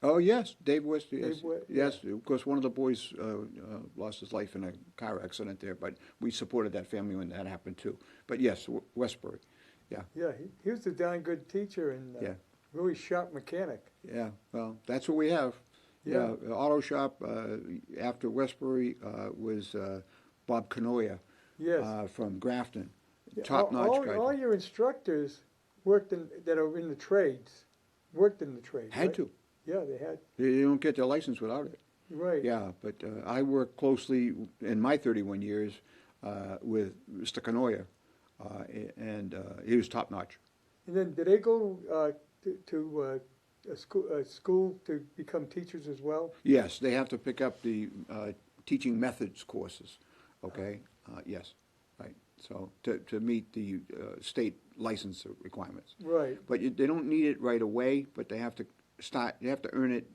S2: Oh, yes, Dave West, yes.
S1: Dave West,
S2: Yes, of course, one of the boys lost his life in a car accident there, but we supported that family when that happened too. But yes, Westbury,
S1: Yeah, he was a darn good teacher and
S2: Yeah.
S1: really sharp mechanic.
S2: yeah, well, that's what we have.
S1: Yeah.
S2: The auto shop after Westbury was Bob Canoia
S1: Yes.
S2: from Grafton,
S1: Yeah,
S2: top-notch guy.
S1: all your instructors that are in the trades, worked in the trade.
S2: Had
S1: right?
S2: to.
S1: Yeah, they had,
S2: They don't get their license without it.
S1: right.
S2: Yeah, but I worked closely in my 31 years with Mr. Canoia, and he was top-notch.
S1: And then, did they go to a school to become teachers as well?
S2: Yes, they have to pick up the teaching methods courses, okay? Yes, right. So to meet the state license requirements.
S1: Right.
S2: But they don't need it right away, but they have to earn it,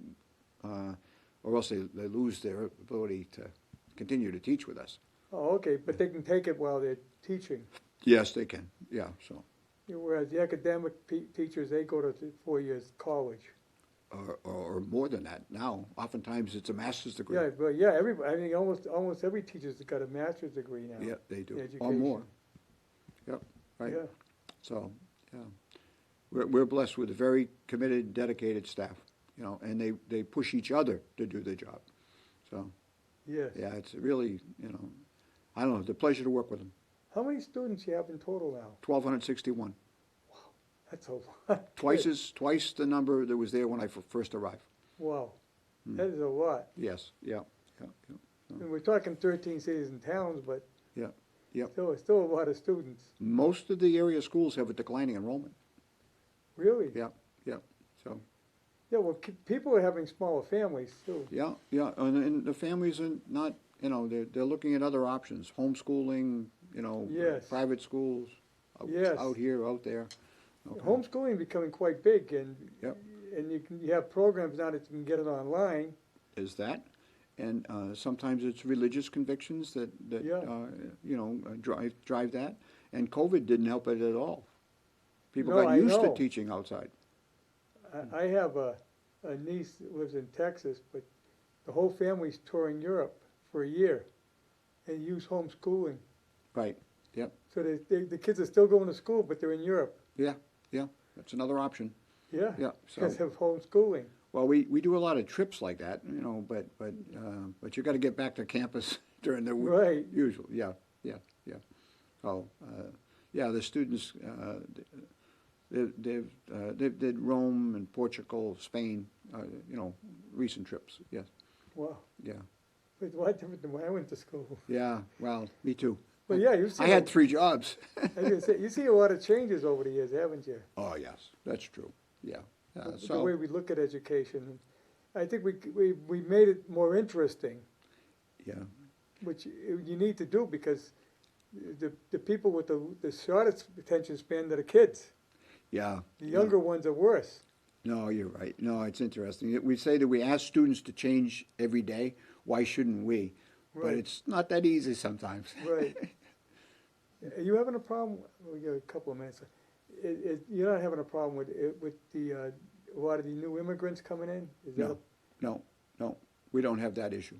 S2: or else they lose their ability to continue to teach with us.
S1: Oh, okay, but they can take it while they're teaching.
S2: Yes, they can, yeah, so,
S1: Whereas the academic teachers, they go to 4 years college.
S2: or more than that now. Oftentimes, it's a master's degree.
S1: Yeah, but yeah, everybody, I think almost every teacher's got a master's degree now.
S2: Yeah, they do,
S1: in
S2: or more.
S1: education.
S2: Yep, right.
S1: Yeah,
S2: So, yeah, we're blessed with a very committed, dedicated staff, and they push each other to do their job. So,
S1: yes.
S2: yeah, it's really, I don't know, it's a pleasure to work with them.
S1: How many students you have in total now?
S2: 1,261,
S1: That's a lot.
S2: twice the number that was there when I first arrived.
S1: Wow,
S2: Hmm.
S1: that is a lot.
S2: Yes, yeah.
S1: And we're talking 13 cities and towns, but
S2: Yeah, yep.
S1: still a lot of students.
S2: Most of the area schools have a declining enrollment.
S1: Really?
S2: Yeah, so,
S1: Yeah, well, people are having smaller families too.
S2: yeah, and the families are not, they're looking at other options, homeschooling,
S1: Yes.
S2: private schools,
S1: Yes.
S2: out here, out there. Okay.
S1: Homeschooling becoming quite big, and
S2: Yep.
S1: and you have programs now that you can get it online.
S2: Is that, and sometimes it's religious convictions that
S1: Yeah.
S2: drive that, and COVID didn't help it at all. People
S1: No,
S2: got
S1: I
S2: used to
S1: know.
S2: teaching outside.
S1: I have a niece that lives in Texas, but the whole family's touring Europe for a year, and use homeschooling.
S2: Right, yep,
S1: So the kids are still going to school, but they're in Europe.
S2: yeah, that's another option.
S1: Yeah.
S2: Yeah, so-
S1: Because of homeschooling.
S2: Well, we do a lot of trips like that, but you got to get back to campus during the week.
S1: Right.
S2: Usually, yeah. So, yeah, the students, They did Rome and Portugal, Spain, recent trips, yes,
S1: Wow.
S2: yeah.
S1: It's a lot different than when I went to school.
S2: Yeah, well, me too.
S1: But yeah, you've seen.
S2: I had 3 jobs.
S1: I was gonna say, you see a lot of changes over the years, haven't you?
S2: Oh, yes, that's true, yeah.
S1: The way we look at education. I think we made it more interesting,
S2: Yeah,
S1: which you need to do because the people with the shortest attention span are the kids.
S2: yeah.
S1: The younger ones are worse.
S2: No, you're right. No, it's interesting. We say that we ask students to change every day. Why shouldn't we? But
S1: Right.
S2: it's not that easy sometimes.
S1: Right. Are you having a problem? We got a couple of minutes. You're not having a problem with the a lot of the new immigrants coming in? Is that
S2: No, we don't have that issue.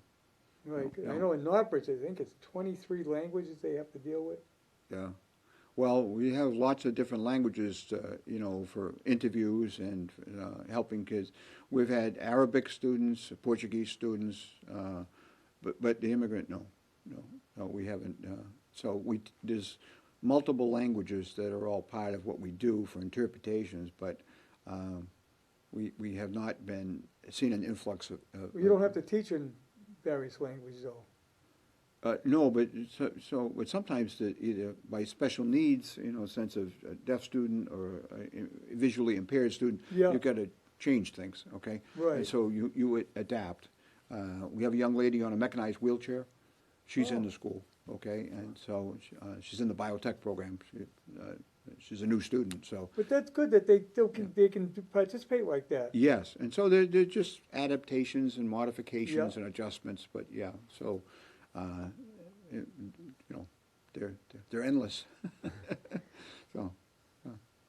S1: right?
S2: No.
S1: I know in Northbridge, I think it's 23 languages they have to deal with.
S2: Yeah. Well, we have lots of different languages, for interviews and helping kids. We've had Arabic students, Portuguese students, but the immigrant, no, we haven't. There's multiple languages that are all part of what we do for interpretations, but we have not seen an influx of.
S1: You don't have to teach in various languages, though.
S2: No, but but sometimes either by special needs, sense of a deaf student or a visually impaired student,
S1: Yeah.
S2: you've got to change things, okay?
S1: Right.
S2: And so you adapt. We have a young lady on a mechanized wheelchair. She's in the school, okay? And so she's in the biotech program. She's a new student, so.
S1: But that's good that they still can participate like that.
S2: Yes, and so they're just adaptations and modifications and adjustments, but yeah, so, they're endless. So,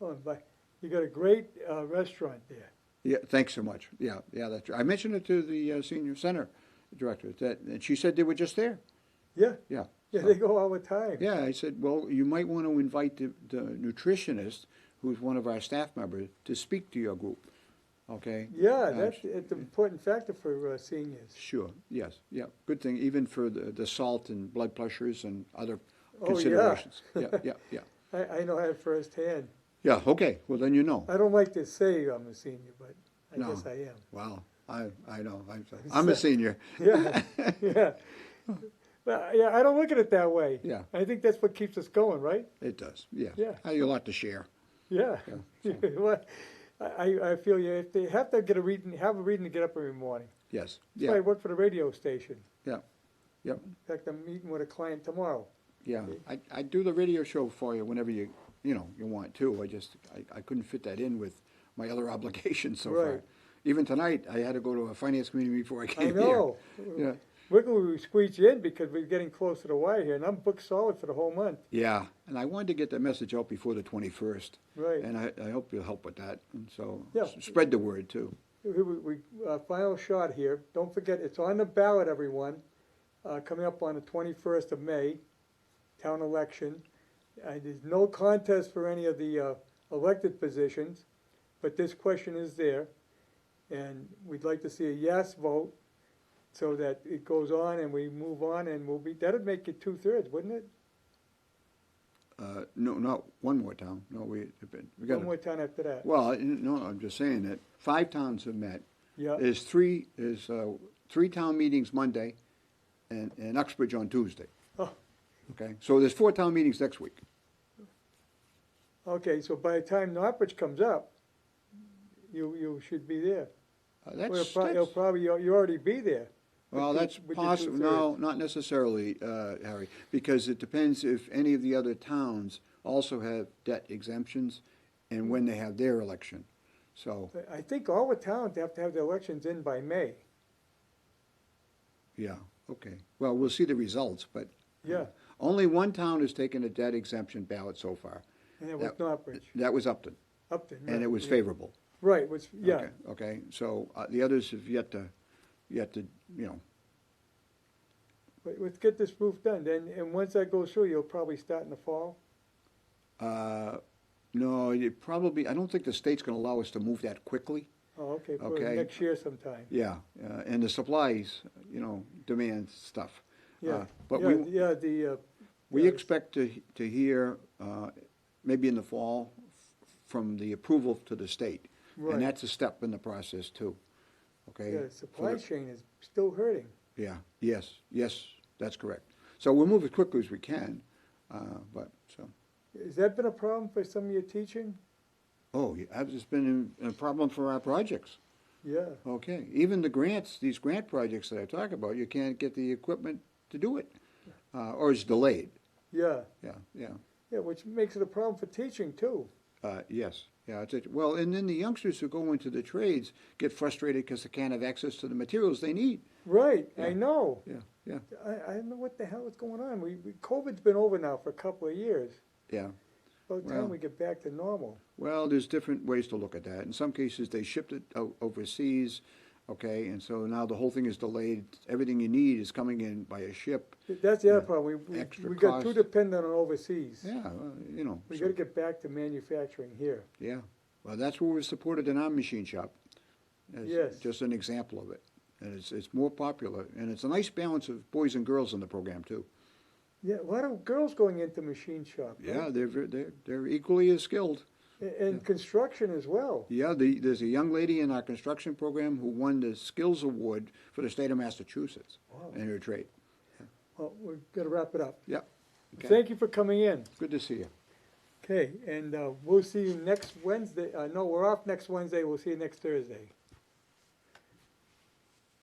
S1: Oh, but you got a great restaurant there.
S2: yeah, thanks so much. Yeah, that's right. I mentioned it to the senior center director, and she said they were just there.
S1: Yeah.
S2: Yeah.
S1: Yeah,
S2: so-
S1: they go all the time.
S2: Yeah, I said, well, you might want to invite the nutritionist, who's one of our staff members, to speak to your group, okay?
S1: Yeah, it's an important factor for seniors.
S2: Sure, yes, yeah, good thing, even for the salt and blood pressures and other
S1: Oh, yeah.
S2: considerations. Yeah.
S1: I know that firsthand.
S2: Yeah, okay, well, then you know.
S1: I don't like to say I'm a senior, but I
S2: No.
S1: guess I am.
S2: Wow, I know, I'm a senior.
S1: Yeah, yeah. But yeah, I don't look at it that way.
S2: Yeah.
S1: I think that's what keeps us going, right?
S2: It does, yeah.
S1: Yeah.
S2: I have a lot to share.
S1: Yeah.
S2: Yeah,
S1: Well, I feel you. If they have to have a reason to get up every morning.
S2: Yes,
S1: That's why I
S2: yeah,
S1: work for the radio station.
S2: yep.
S1: In fact, I'm meeting with a client tomorrow.
S2: Yeah, I do the radio show for you whenever you want to. I couldn't fit that in with my other obligations so far.
S1: Right.
S2: Even tonight, I had to go to a finance committee before I
S1: I
S2: came
S1: know.
S2: here. Yeah,
S1: We're going to squeeze you in because we're getting close to the wire here, and I'm booked solid for the whole month.
S2: yeah, and I wanted to get the message out before the 21st.
S1: Right.
S2: And I hope you'll help with that, and so
S1: Yeah.
S2: spread the word too.
S1: Final shot here. Don't forget, it's on the ballot, everyone. Coming up on the 21st of May, town election. There's no contest for any of the elected positions, but this question is there. And we'd like to see a yes vote so that it goes on and we move on, and that'd make it 2/3, wouldn't it?
S2: No, not one more town. No, we got
S1: One more time after that.
S2: Well, no, I'm just saying that 5 towns have met.
S1: Yeah.
S2: There's 3 town meetings Monday, and Uxbridge on Tuesday.
S1: Oh,
S2: Okay, so there's 4 town meetings next week.
S1: okay, so by the time Northbridge comes up, you should be there. Well, you'll already be there.
S2: Well,
S1: with
S2: that's
S1: your
S2: possible.
S1: 2/3.
S2: No, not necessarily, Harry, because it depends if any of the other towns also have debt exemptions and when they have their election. So,
S1: I think all the towns have to have the elections in by May.
S2: yeah, okay. Well, we'll see the results, but
S1: Yeah,
S2: only one town has taken a debt exemption ballot so far.
S1: and it was Northbridge,
S2: That was Upton,
S1: Upton.
S2: and
S1: right,
S2: it was
S1: yeah.
S2: favorable.
S1: Right, yeah,
S2: Okay, so the others have yet to,
S1: but let's get this roof done, and once that goes through, you'll probably start in the fall.
S2: no, I don't think the state's gonna allow us to move that quickly.
S1: Oh, okay, probably
S2: Okay.
S1: next year sometime.
S2: Yeah, and the supplies, demand stuff.
S1: Yeah,
S2: But
S1: we
S2: we expect to hear, maybe in the fall, from the approval to the state.
S1: Right.
S2: And that's a step in the process too, okay?
S1: Yeah, the supply chain is still hurting.
S2: Yeah, yes, that's correct. So we'll move as quickly as we can, but, so.
S1: Has that been a problem for some of your teaching?
S2: Oh, yeah, it's been a problem for our projects.
S1: Yeah,
S2: Okay, even the grants, these grant projects that I talk about, you can't get the equipment to do it, or it's delayed.
S1: yeah,
S2: Yeah,
S1: which makes it a problem for teaching too.
S2: yes, yeah. Well, and then the youngsters who go into the trades get frustrated because they can't have access to the materials they need.
S1: Right, I
S2: Yeah.
S1: know.
S2: Yeah,
S1: I don't know what the hell is going on. COVID's been over now for a couple of years.
S2: yeah.
S1: By the
S2: Well-
S1: time we get back to normal.
S2: Well, there's different ways to look at that. In some cases, they shipped it overseas, okay, and so now the whole thing is delayed. Everything you need is coming in by a ship.
S1: That's the other
S2: Yeah.
S1: problem.
S2: Extra
S1: We got too
S2: cost.
S1: dependent on overseas.
S2: Yeah, you know.
S1: We
S2: so-
S1: gotta get back to manufacturing here.
S2: Yeah, well, that's where we're supported in our machine shop. As
S1: Yes.
S2: Just an example of it. And it's more popular, and it's a nice balance of boys and girls in the program, too.
S1: Yeah, a lot of girls going into machine shop. right?
S2: Yeah, they're equally as skilled.
S1: And construction as well.
S2: Yeah, there's a young lady in our construction program who won the Skills Award for the state of Massachusetts
S1: Wow.
S2: in her trade.
S1: Well, we've got to wrap it up.
S2: Yeah. Okay.
S1: Thank you for coming in.
S2: Good to see you.
S1: Okay, and we'll see you next Wednesday. No, we're off next Wednesday. We'll see you next Thursday.